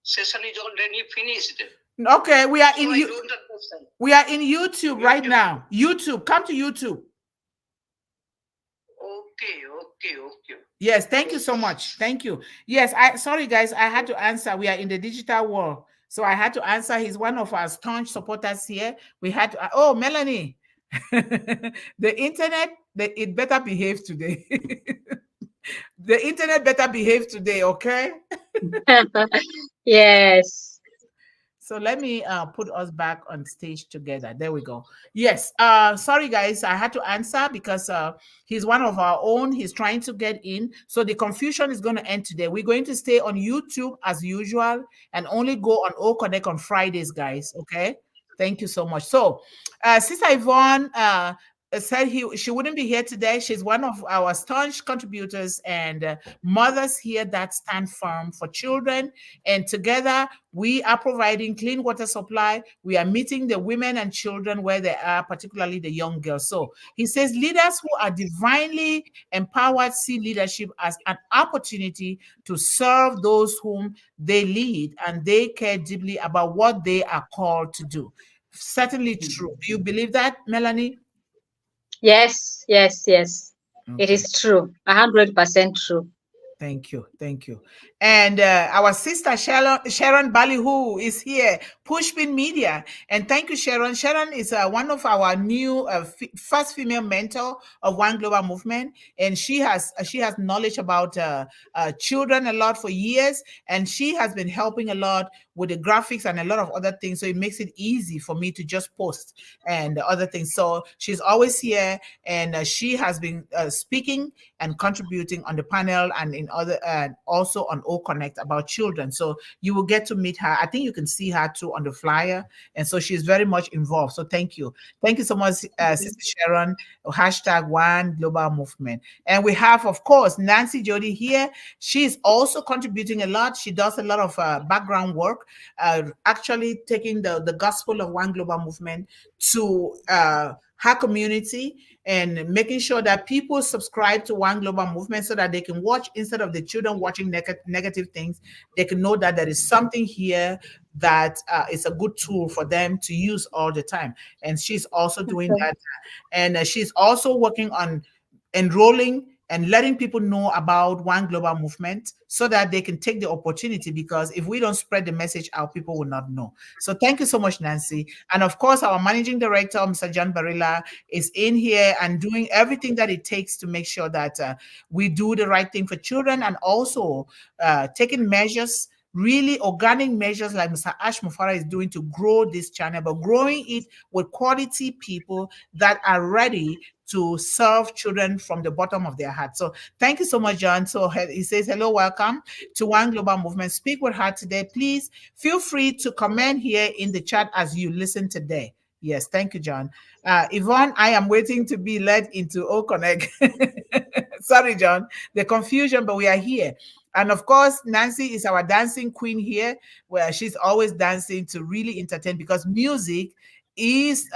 session is already finished. Okay, we are we are in YouTube right now. YouTube, come to YouTube. Okay. Yes, thank you so much. Thank you. Yes, sorry guys, I had to answer. We are in the digital world, so I had to answer. He's one of our staunch supporters here. We had to. Oh, Melanie, the internet, it better behave today. The internet better behave today, okay? Yes. So let me put us back on stage together. There we go. Yes. Sorry, guys. I had to answer because he's one of our own. He's trying to get in. So the confusion is going to end today. We're going to stay on YouTube as usual and only go on O-Connect on Fridays, guys. Okay? Thank you so much. So Sister Yvonne said she wouldn't be here today. She's one of our staunch contributors and mothers here that stand firm for children. And together, we are providing clean water supply. We are meeting the women and children where they are, particularly the young girls. So he says leaders who are divinely empowered see leadership as an opportunity to serve those whom they lead, and they care deeply about what they are called to do. Certainly true. Do you believe that, Melanie? Yes. Okay. It is true. 100% true. Thank you. And our sister Sharon Ballyhoo is here, Pushpin Media. And thank you, Sharon. Sharon is one of our new first female mentor of One Global Movement, and she has knowledge about children a lot for years, and she has been helping a lot with the graphics and a lot of other things. So it makes it easy for me to just post and other things. So she's always here, and she has been speaking and contributing on the panel and in other, also on O-Connect about children. So you will get to meet her. I think you can see her too on the flyer. And so she's very much involved. So thank you. Thank you so much, Sister Sharon. Hashtag One Global Movement. And we have, of course, Nancy Jody here. She's also contributing a lot. She does a lot of background work, actually taking the gospel of One Global Movement to her community and making sure that people subscribe to One Global Movement so that they can watch, instead of the children watching negative things, they can know that there is something here that is a good tool for them to use all the time. And she's also doing that. And she's also working on enrolling and letting people know about One Global Movement so that they can take the opportunity, because if we don't spread the message out, people will not know. So thank you so much, Nancy. And of course, our managing director, Mr. John Barilla, is in here and doing everything that it takes to make sure that we do the right thing for children, and also taking measures, really organic measures like Mr. Ash Mufara is doing to grow this channel, but growing it with quality people that are ready to serve children from the bottom of their heart. So thank you so much, John. So he says, hello, welcome to One Global Movement. Speak with Heart today. Please feel free to comment here in the chat as you listen today. Yes, thank you, John. Yvonne, I am waiting to be led into O-Connect. Sorry, John, the confusion, but we are here. And of course, Nancy is our dancing queen here, where she's always dancing to really entertain, because music is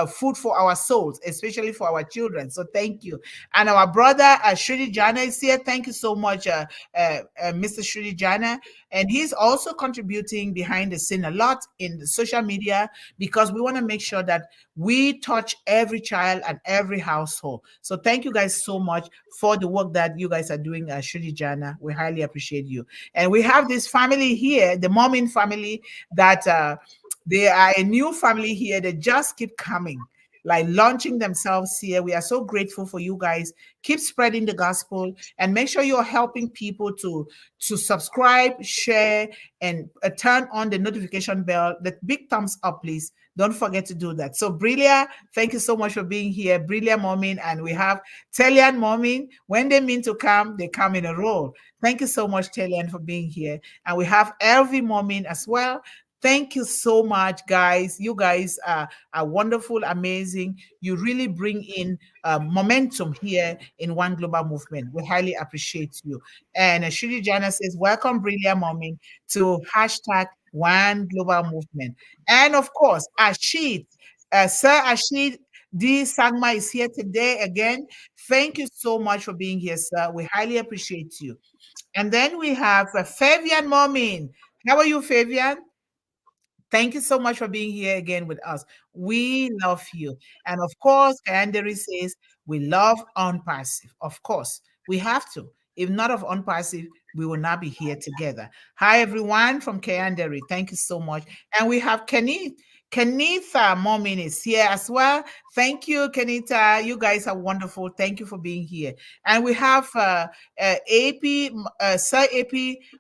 food for our souls, especially for our children. So thank you. And our brother Shri Jana is here. Thank you so much, Mr. Shri Jana. And he's also contributing behind the scene a lot in the social media, because we want to make sure that we touch every child and every household. So thank you guys so much for the work that you guys are doing, Shri Jana. We highly appreciate you. And we have this family here, the Mormon family, that they are a new family here. They just keep coming, like launching themselves here. We are so grateful for you guys. Keep spreading the gospel and make sure you're helping people to subscribe, share, and turn on the notification bell. The big thumbs up, please. Don't forget to do that. So Brilia, thank you so much for being here. Brilia Momin, and we have Telian Momin. When they mean to come, they come in a row. Thank you so much, Telian, for being here. And we have Elvi Momin as well. Thank you so much, guys. You guys are wonderful, amazing. You really bring in momentum here in One Global Movement. We highly appreciate you. And Shri Jana says, welcome, Brilliant Mommy, to hashtag One Global Movement. And of course, Ashid, Sir Ashid D. Sagma is here today again. Thank you so much for being here, sir. We highly appreciate you. And then we have Fabian Momin. How are you, Fabian? Thank you so much for being here again with us. We love you. And of course, Kayandere says, we love Unpassive. Of course, we have to. If not of Unpassive, we will not be here together. Hi, everyone from Kayandere. Thank you so much. And we have Kenitha Momin is here as well. Thank you, Kenita. You guys are wonderful. Thank you for being here. And we have Sir AP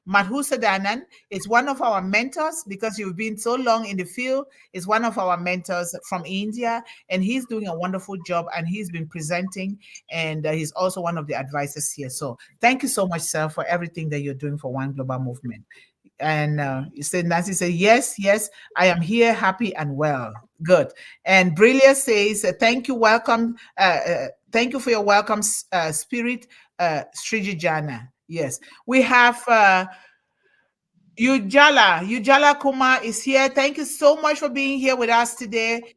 Madhusadanan. Is one of our mentors, because you've been so long in the field. Is one of our mentors from India, and he's doing a wonderful job, and he's been presenting, and he's also one of the advisors here. So thank you so much, sir, for everything that you're doing for One Global Movement. And you said, Nancy said, yes, I am here, happy and well. Good. And Brilia says, thank you, welcome. Thank you for your welcome spirit, Sriji Jana. Yes. We have Ujala Kumar is here. Thank you so much for being here with us today.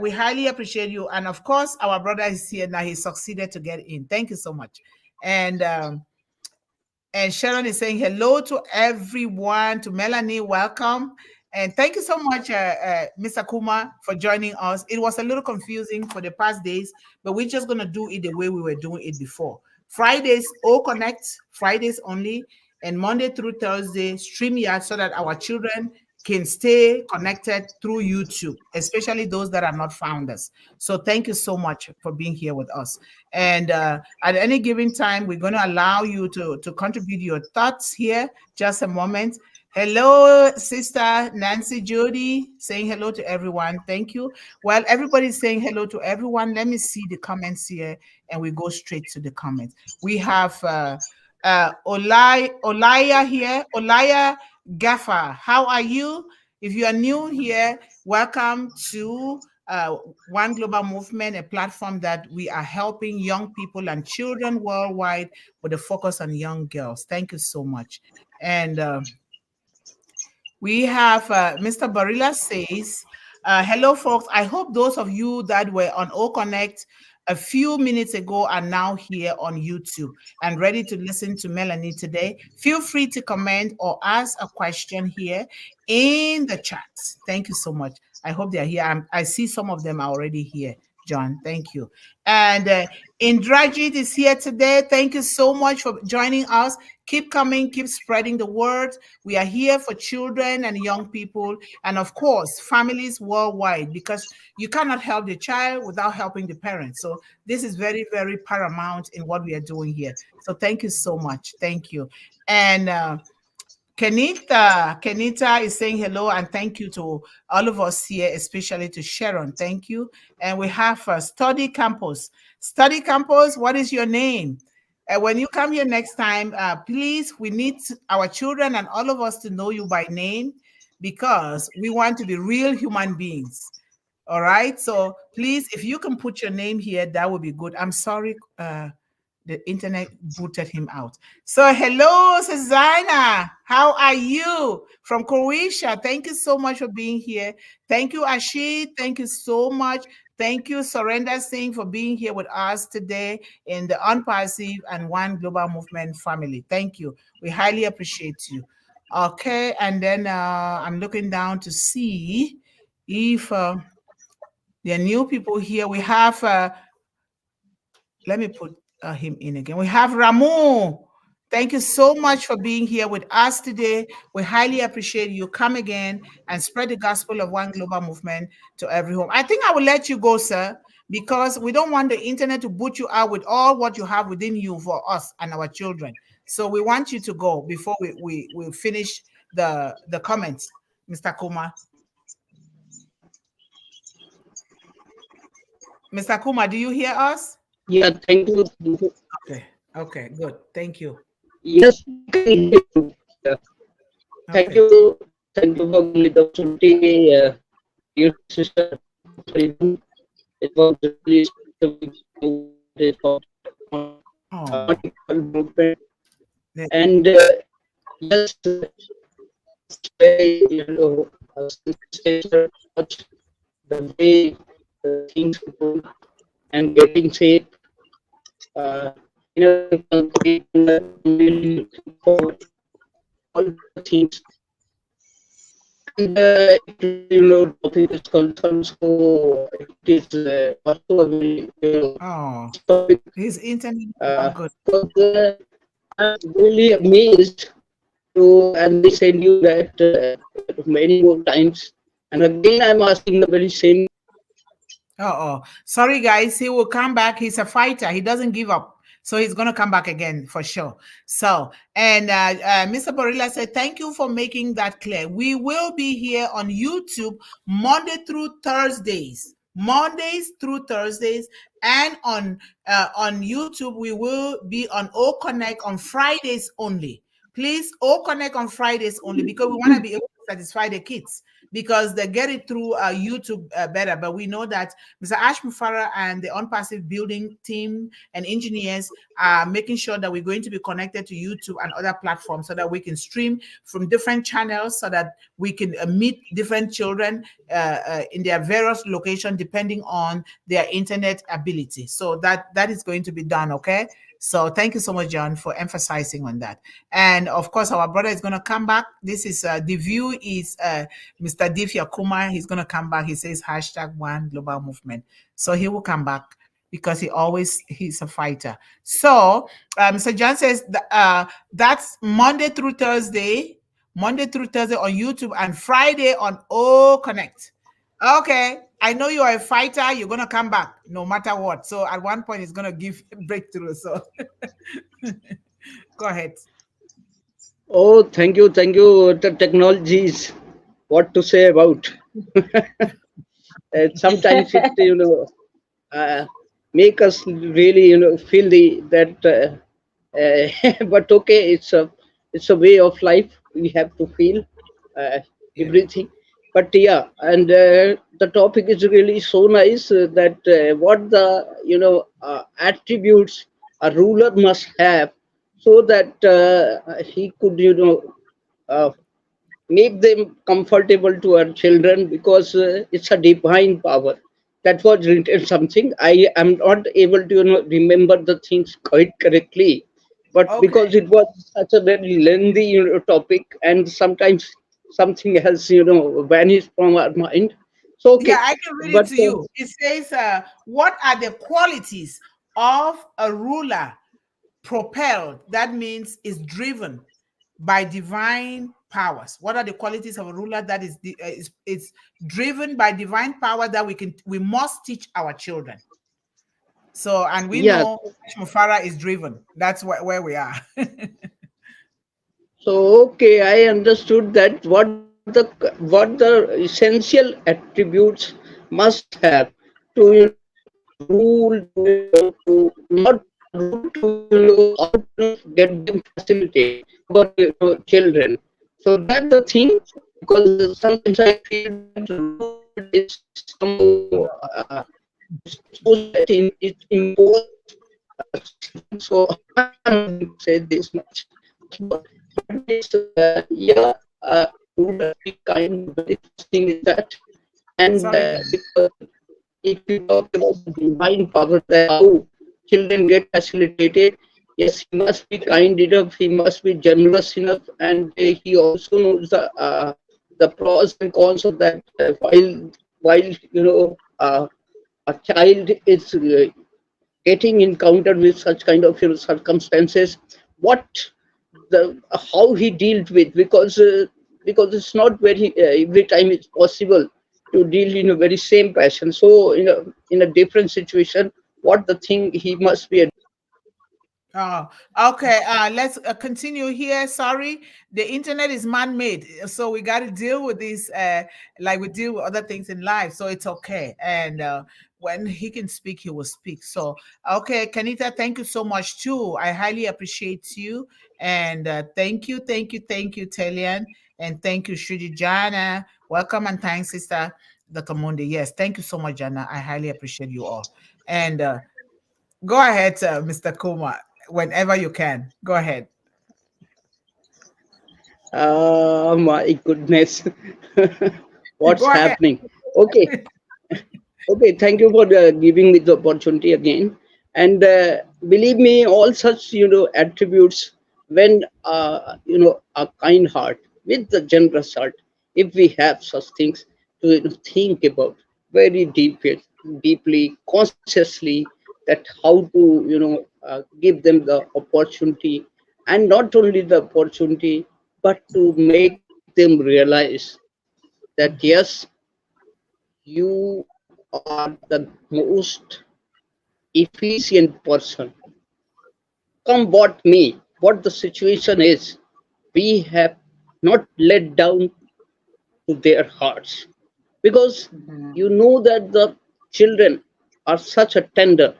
We highly appreciate you. And of course, our brother is here now. He succeeded to get in. Thank you so much. And Sharon is saying hello to everyone, to Melanie, welcome. And thank you so much, Mr. Kuma, for joining us. It was a little confusing for the past days, but we're just going to do it the way we were doing it before. Fridays, O-Connect, Fridays only, and Monday through Thursday, StreamYard, so that our children can stay connected through YouTube, especially those that are not founders. So thank you so much for being here with us. And at any given time, we're going to allow you to contribute your thoughts here. Just a moment. Hello, Sister Nancy Jody, saying hello to everyone. Thank you. Well, everybody's saying hello to everyone. Let me see the comments here, and we go straight to the comments. We have Olaya here. Olaya Gaffer, how are you? If you are new here, welcome to One Global Movement, a platform that we are helping young people and children worldwide with a focus on young girls. Thank you so much. And we have Mr. Barilla says, hello, folks. I hope those of you that were on O-Connect a few minutes ago are now here on YouTube and ready to listen to Melanie today. Feel free to comment or ask a question here in the chat. Thank you so much. I hope they're here. I see some of them are already here. John, thank you. And Indrajit is here today. Thank you so much for joining us. Keep coming, keep spreading the word. We are here for children and young people, and of course, families worldwide, because you cannot help the child without helping the parents. So this is very, very paramount in what we are doing here. So thank you so much. Thank you. And Kenita is saying hello and thank you to all of us here, especially to Sharon. Thank you. And we have Study Campus. Study Campus, what is your name? When you come here next time, please, we need our children and all of us to know you by name because we want to be real human beings. All right. So please, if you can put your name here, that would be good. I'm sorry. The internet booted him out. So hello, Susanna. How are you? From Croatia. Thank you so much for being here. Thank you, Ashid. Thank you so much. Thank you, Surrender Singh, for being here with us today in the Unpassive and One Global Movement family. Thank you. We highly appreciate you. Okay, and then I'm looking down to see if there are new people here. We have, let me put him in again. We have Ramu. Thank you so much for being here with us today. We highly appreciate you. Come again and spread the gospel of One Global Movement to every home. I think I will let you go, sir, because we don't want the internet to boot you out with all what you have within you for us and our children. So we want you to go before we finish the comments, Mr. Kumar. Mr. Kumar, do you hear us? Yeah, thank you. Okay, good. Thank you. Yes, I can hear you. Thank you. Thank you for the opportunity, dear sister. It was really movement. And yes, the way things go and getting safe. Really looking forward to all the things. And topic is concerned, so it is also a very topic. His internet good. I'm really amazed to, and they send you that many more times. And again, I'm asking the very same. Sorry, guys. He will come back. He's a fighter. He doesn't give up. So he's going to come back again for sure. So, and Mr. Borilla said, thank you for making that clear. We will be here on YouTube Monday through Thursdays. Mondays through Thursdays. And on YouTube, we will be on O-Connect on Fridays only. Please, O-Connect on Fridays only because we want to be able to satisfy the kids, because they get it through YouTube better. But we know that Mr. Ash Mufara and the Unpassive Building team and engineers are making sure that we're going to be connected to YouTube and other platforms so that we can stream from different channels so that we can meet different children in their various locations depending on their internet ability. So that is going to be done, okay? So thank you so much, John, for emphasizing on that. And of course, our brother is going to come back. This is the view is Mr. Divya Kumar. He's going to come back. He says #One Global Movement. So he will come back because he's a fighter. So Mr. John says that's Monday through Thursday on YouTube and Friday on O-Connect. Okay, I know you are a fighter. You're going to come back no matter what. So at one point, it's going to give breakthrough. So go ahead. Oh, thank you. Thank you. The technologies, what to say about. Sometimes it, make us really, feel that. But okay, it's a way of life. We have to feel everything. But yeah, and the topic is really so nice that what the attributes a ruler must have so that he could uh, make them comfortable to our children, because it's a divine power that was written something. I am not able to remember the things quite correctly, but Okay. because it was such a very lengthy topic, and sometimes something has vanished from our mind. So Yeah, okay, I can read it but to you. It says, what are the qualities of a ruler propelled? That means is driven by divine powers. What are the qualities of a ruler that is driven by divine power that we must teach our children? So, and we yeah, know Mufara is driven. That's where we are. so okay, I understood that what the essential attributes must have to rule, to not rule, to how to get them facilitate our children. So that's the thing, because sometimes I feel that rule is somehow so set in it imposed system. So I'm not going to say this much, but it's yeah, ruler be kind. Very first thing is that, and Sorry, Jen. because if we talk about the divine power, how children get facilitated, yes, he must be kind enough, he must be generous enough, and he also knows the pros and cons of that. While a child is getting encountered with such kind of circumstances, what the how he dealt with, because it's not very every time it's possible to deal in a very same passion. So in a different situation, what the thing he must be. Oh, okay. Let's continue here. Sorry, the internet is man-made, so we got to deal with this, like we deal with other things in life. So it's okay. And when he can speak, he will speak. So okay, Kanita, thank you so much too. I highly appreciate you, and thank you, Telian, and thank you, Shruti Jana. Welcome and thanks, Sister Dr. Mundih. Yes, thank you so much, Jana. I highly appreciate you all. And go ahead, Mr. Kumar, whenever you can. Go ahead. My goodness, what's Go ahead. happening? Okay, okay. Thank you for giving me the opportunity again. And believe me, all such attributes, when a kind heart with the generous heart, if we have such things to think about very deeply, consciously, that how to give them the opportunity, and not only the opportunity, but to make them realize that yes, you are the most efficient person. Come what may, what the situation is, we have not let down to their hearts, because Mhm. you know that the children are such a tender.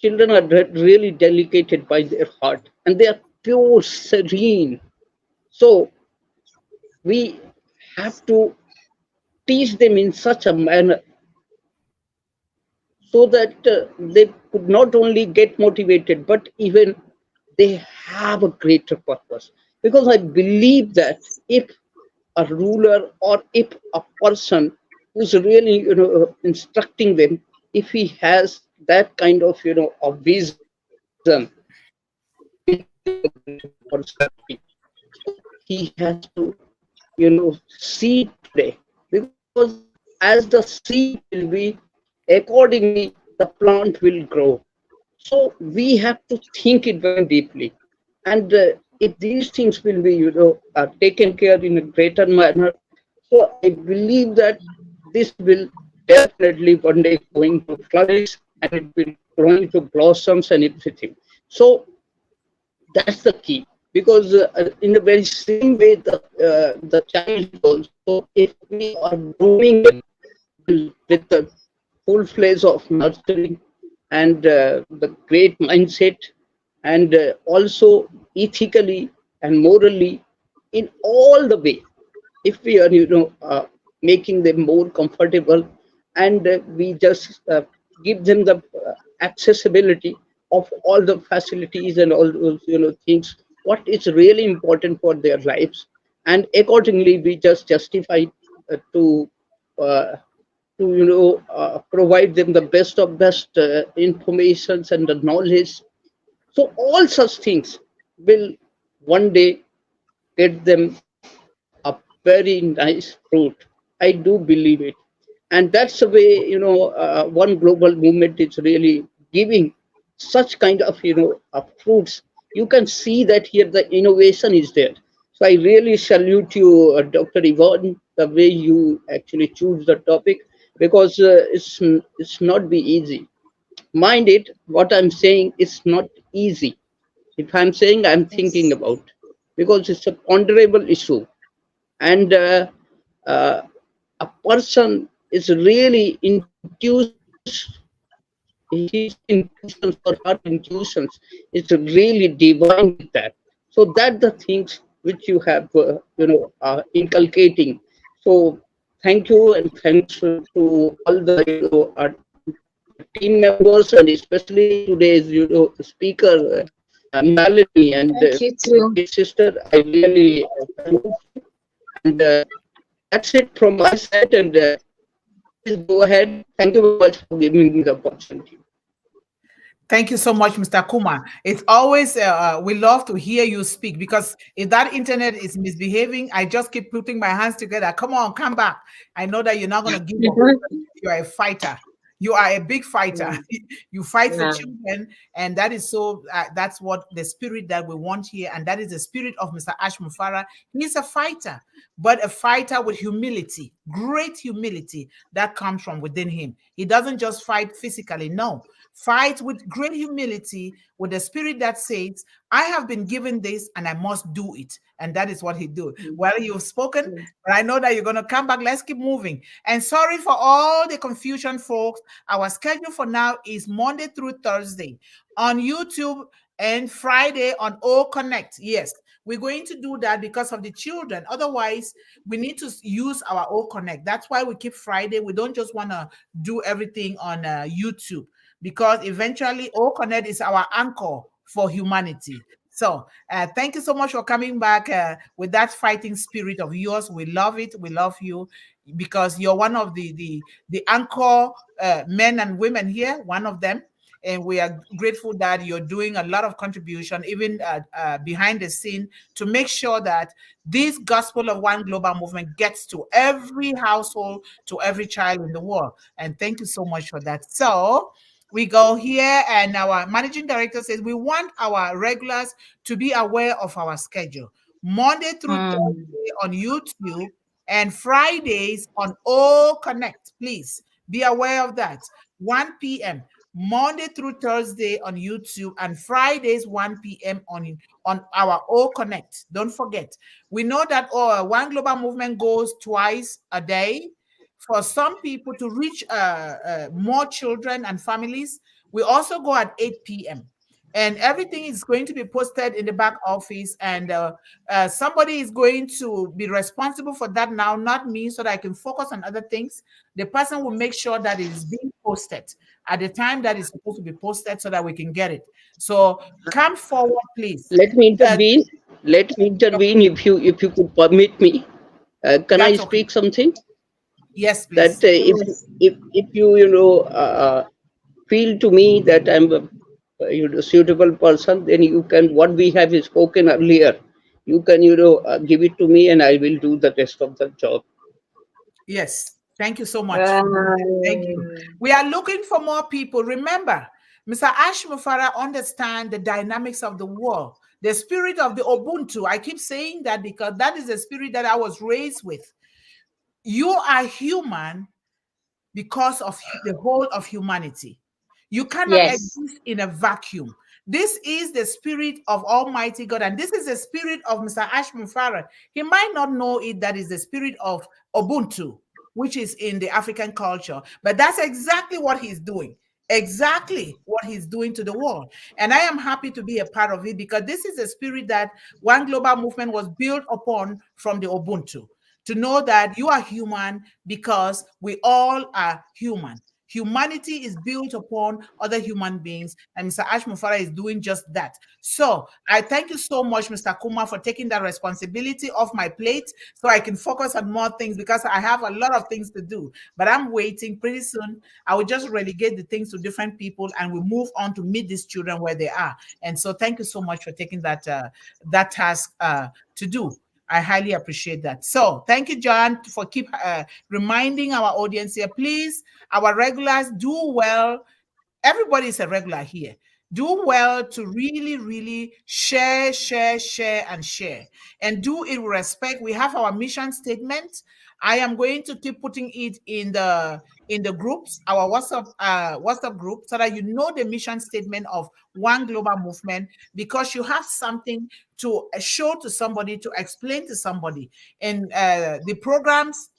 Children are really delicated by their heart, and they are pure, serene. So we have to teach them in such a manner so that they could not only get motivated, but even they have a greater purpose. Because I believe that if a ruler, or if a person who's really instructing them, if he has that kind of a vision, so he has to seed today, because as the seed will be, accordingly the plant will grow. So we have to think it very deeply, and if these things will be taken care in a greater manner, so I believe that this will definitely one day going to flourish, and it will going to blossoms and everything. So that's the key, because in the very same way the child is also, if we are grooming them with the full fledged of nurturing, and the great mindset, and also ethically and morally, in all the way, if we are, making them more comfortable, and we just give them the accessibility of all the facilities and all those, things, what is really important for their lives. And accordingly, we just justify to uh, provide them the best of best informations and the knowledge. So all such things will one day get them a very nice fruit. I do believe it. And that's the way, one global movement is really giving such kind of, fruits. You can see that here the innovation is there. So I really salute you, Dr. Yvonne, the way you actually choose the topic, because it's not be easy. Mind it, what I'm saying is not easy. If I'm saying, I'm thinking Yes. about, because it's a ponderable issue. And uh, a person is really his intuitions or her intuitions is really divine with that. So that the things which you have, inculcating. So thank you, and thanks to all the, team members, and especially today's, speaker, Melanie, and Thank you my too. dear sister. I really salute you. And that's it from my side. And please go ahead. Thank you very much for giving me the opportunity. Thank you so much, Mr. Kuma. It's always, we love to hear you speak, because if that internet is misbehaving, I just keep putting my hands together. Come on, come back. I know that you're not going to give up. You are a fighter. You are a big fighter. Yeah. You fight for Yeah. children, and that is so. That's what the spirit that we want here, and that is the spirit of Mr. Ash Mufara. He's a fighter, but a fighter with humility, great humility that comes from within him. He doesn't just fight physically, no. Fight with great humility, with the spirit that says, I have been given this and I must do it. And that is what he do. Well, you've spoken, but I know that you're going to come back. Let's keep moving. And sorry for all the confusion, folks. Our schedule for now is Monday through Thursday on YouTube, and Friday on O Connect. Yes, we're going to do that because of the children. Otherwise, we need to use our O Connect. That's why we keep Friday. We don't just want to do everything on YouTube, because eventually O Connect is our anchor for humanity. So thank you so much for coming back with that fighting spirit of yours. We love it. We love you, because you're one of the anchor men and women here, one of them. And we are grateful that you're doing a lot of contribution, even behind the scene, to make sure that this gospel of one global movement gets to every household, to every child in the world. And thank you so much for that. So we go here, and our managing director says we want our regulars to be aware of our schedule. Monday through Thursday on YouTube, and Fridays on O Connect. Please be aware of that. 1 p.m. Monday through Thursday on YouTube, and Fridays 1 p.m. on our O Connect. Don't forget. We know that One Global Movement goes twice a day. For some people to reach more children and families, we also go at 8 p.m. And everything is going to be posted in the back office, and somebody is going to be responsible for that now, not me, so that I can focus on other things. The person will make sure that it is being posted at the time that is supposed to be posted, so that we can get it. So come forward, please. Let me intervene. Let me intervene, if you could permit me. Can I That's okay. speak something? Yes, That please. if you feel to me that I'm a suitable person, then you can, what we have spoken earlier, you can give it to me, and I will do the rest of the job. Yes. Thank you so much. Thank you. We are looking for more people. Remember, Mr. Ash Mufara understands the dynamics of the world, the spirit of the Ubuntu. I keep saying that because that is the spirit that I was raised with. You are human because of the whole of humanity. You cannot Yes. exist in a vacuum. This is the spirit of Almighty God, and this is the spirit of Mr. Ash Mufara. He might not know it, that is the spirit of Ubuntu, which is in the African culture, but that's exactly what he's doing. Exactly what he's doing to the world. And I am happy to be a part of it, because this is a spirit that One Global Movement was built upon from the Ubuntu, to know that you are human because we all are human. Humanity is built upon other human beings, and Mr. Ash Mufara is doing just that. So I thank you so much, Mr. Kuma, for taking that responsibility off my plate so I can focus on more things, because I have a lot of things to do. But I'm waiting. Pretty soon, I will just relegate the things to different people, and we move on to meet these children where they are. And so thank you so much for taking that task to do. I highly appreciate that. So thank you, John, for keep reminding our audience here. Please, our regulars, do well. Everybody is a regular here. Do well to really, really share, and share. And do it with respect. We have our mission statement. I am going to keep putting it in the groups, our WhatsApp group, so that you know the mission statement of One Global Movement, because you have something to show to somebody, to explain to somebody. And the programs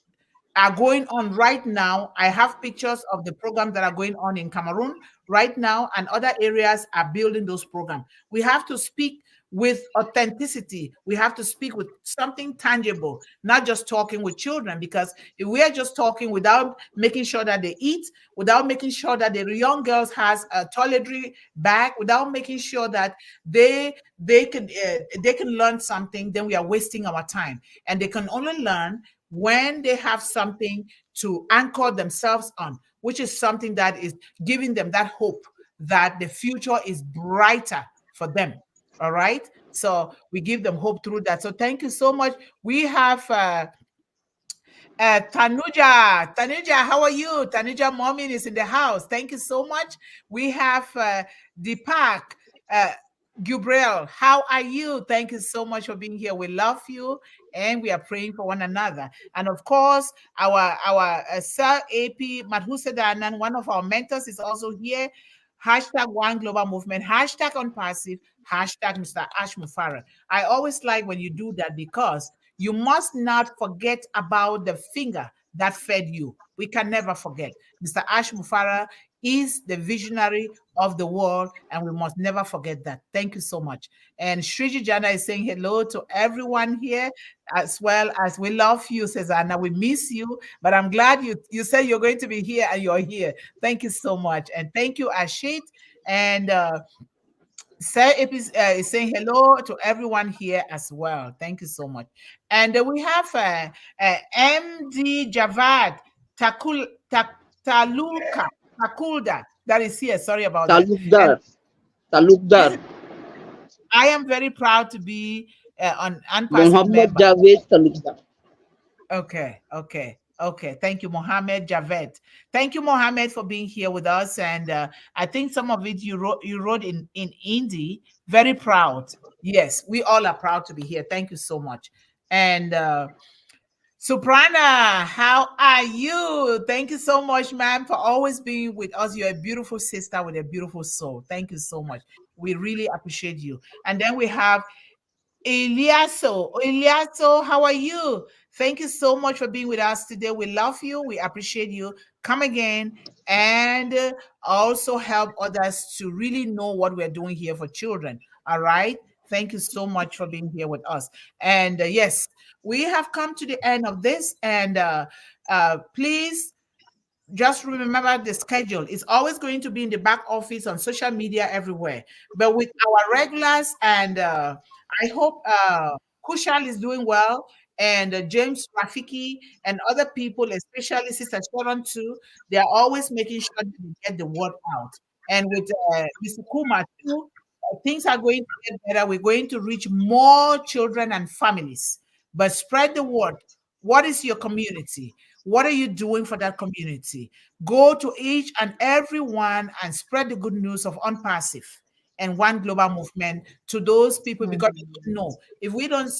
are going on right now. I have pictures of the programs that are going on in Cameroon right now, and other areas are building those programs. We have to speak with authenticity. We have to speak with something tangible, not just talking with children, because if we are just talking without making sure that they eat, without making sure that the young girls has a toiletry bag, without making sure that they can learn something, then we are wasting our time. And they can only learn when they have something to anchor themselves on, which is something that is giving them that hope that the future is brighter for them. All right. So we give them hope through that. So thank you so much. We have Tanuja. Tanuja, how are you? Tanuja Momin is in the house. Thank you so much. We have Deepak. Gabriel, how are you? Thank you so much for being here. We love you, and we are praying for one another. And of course, our Sir AP Madhusedanan, one of our mentors, is also here. Hashtag One Global Movement, hashtag Unpassive, hashtag Mr. Ash Mufara. I always like when you do that, because you must not forget about the finger that fed you. We can never forget. Mr. Ash Mufara is the visionary of the world, and we must never forget that. Thank you so much. And Shriji Jana is saying hello to everyone here, as well as we love you, says Anna. We miss you, but I'm glad you said you're going to be here, and you're here. Thank you so much. And thank you, Ashit. And Sir is saying hello to everyone here as well. Thank you so much. And we have MD Javad Takulda that is here. Sorry about that. Talukdar. I am very proud to be on Unpassive Muhammad member. Javed Talukdar. Okay. Thank you, Mohammed Javed. Thank you, Mohammed, for being here with us. And I think some of it you wrote in Hindi. Very proud. Yes, we all are proud to be here. Thank you so much. And Suprana, how are you? Thank you so much, ma'am, for always being with us. You're a beautiful sister with a beautiful soul. Thank you so much. We really appreciate you. And then we have Eliaso. Eliaso, how are you? Thank you so much for being with us today. We love you. We appreciate you. Come again and also help others to really know what we're doing here for children. All right. Thank you so much for being here with us. And yes, we have come to the end of this. And please just remember the schedule. It's always going to be in the back office, on social media, everywhere. But with our regulars, and I hope Kushal is doing well, and James Rafiki and other people, especially Sister Sharon too, they are always making sure that we get the word out. And with Mr. Kuma too, things are going to get better. We're going to reach more children and families. But spread the word. What is your community? What are you doing for that community? Go to each and every one and spread the good news of Unpassive and One Global Movement to those people, because they don't know. If we don't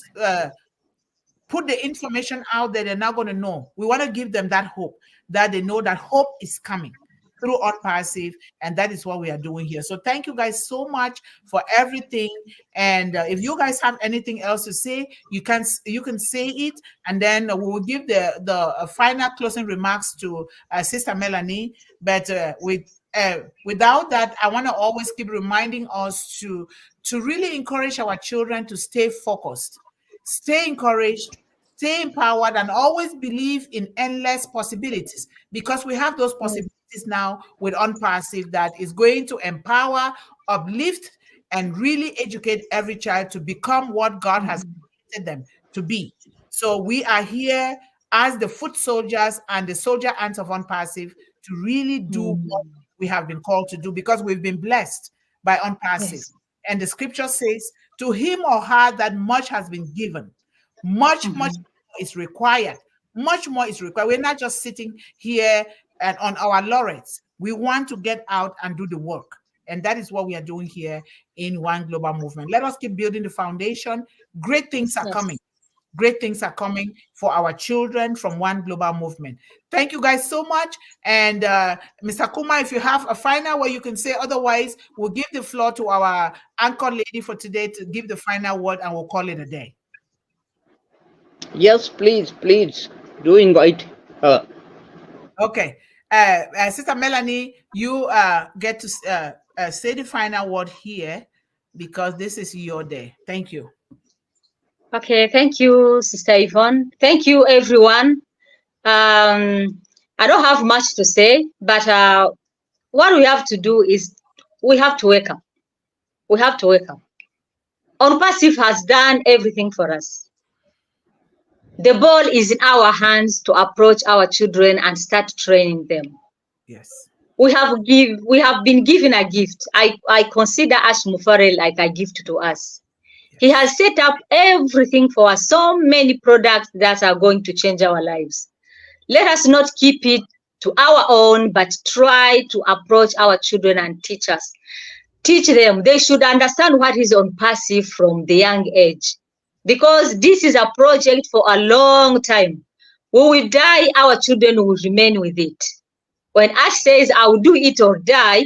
put the information out there, they're not going to know. We want to give them that hope, that they know that hope is coming through Unpassive, and that is what we are doing here. So thank you guys so much for everything. And if you guys have anything else to say, you can say it, and then we will give the final closing remarks to Sister Melanie. But without that, I want to always keep reminding us to really encourage our children to stay focused, stay encouraged, stay empowered, and always believe in endless possibilities, because we have those possibilities now with Unpassive that is going to empower, uplift, and really educate every child to become what God has created them to be. So we are here as the foot soldiers and the soldier ants of Unpassive to really do what we have been called to do, because we've been blessed by Unpassive. Yes. And the scripture says, to him or her that much has been given, much more is required. Much more is required. We're not just sitting here and on our laurels. We want to get out and do the work. And that is what we are doing here in One Global Movement. Let us keep building the foundation. Great things are coming. Great things are coming for our children from One Global Movement. Thank you guys so much. And Mr. Kuma, if you have a final word you can say, otherwise we'll give the floor to our anchor lady for today to give the final word, and we'll call it a day. Yes, please do invite her. Okay. Sister Melanie, you get to say the final word here, because this is your day. Thank you. Okay, thank you, Sister Yvonne. Thank you, everyone. I don't have much to say, but what we have to do is we have to wake up. We have to wake up. Unpassive has done everything for us. The ball is in our hands to approach our children and start training them. Yes. We have been given a gift. I consider Ash Mufare like a gift to us. He has set up everything for us, so many products that are going to change our lives. Let us not keep it to our own, but try to approach our children and teach us. Teach them. They should understand what is Unpassive from the young age, because this is a project for a long time. When we die, our children will remain with it. When Ash says, I will do it or die,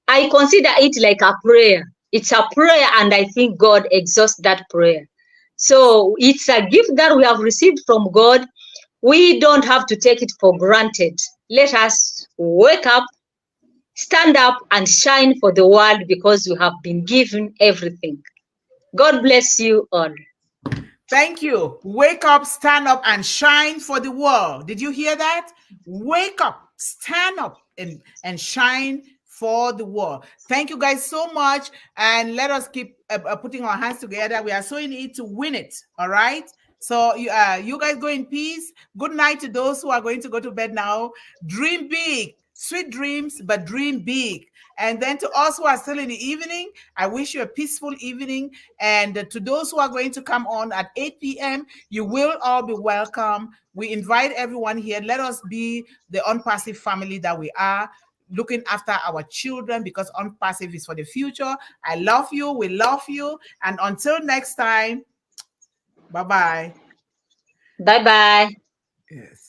I consider it like a prayer. It's a prayer, and I think God exausts that prayer. So it's a gift that we have received from God. We don't have to take it for granted. Let us wake up, stand up, and shine for the world, because we have been given everything. God bless you all. Thank you. Wake up, stand up, and shine for the world. Did you hear that? Wake up, stand up, and shine for the world. Thank you guys so much. And let us keep putting our hands together. We are so in it to win it. All right. So you guys go in peace. Good night to those who are going to go to bed now. Dream big. Sweet dreams, but dream big. And then to us who are still in the evening, I wish you a peaceful evening. And to those who are going to come on at 8 p.m., you will all be welcome. We invite everyone here. Let us be the Unpassive family that we are, looking after our children, because Unpassive is for the future. I love you. We love you. And until next time, bye-bye. Bye-bye. Yes.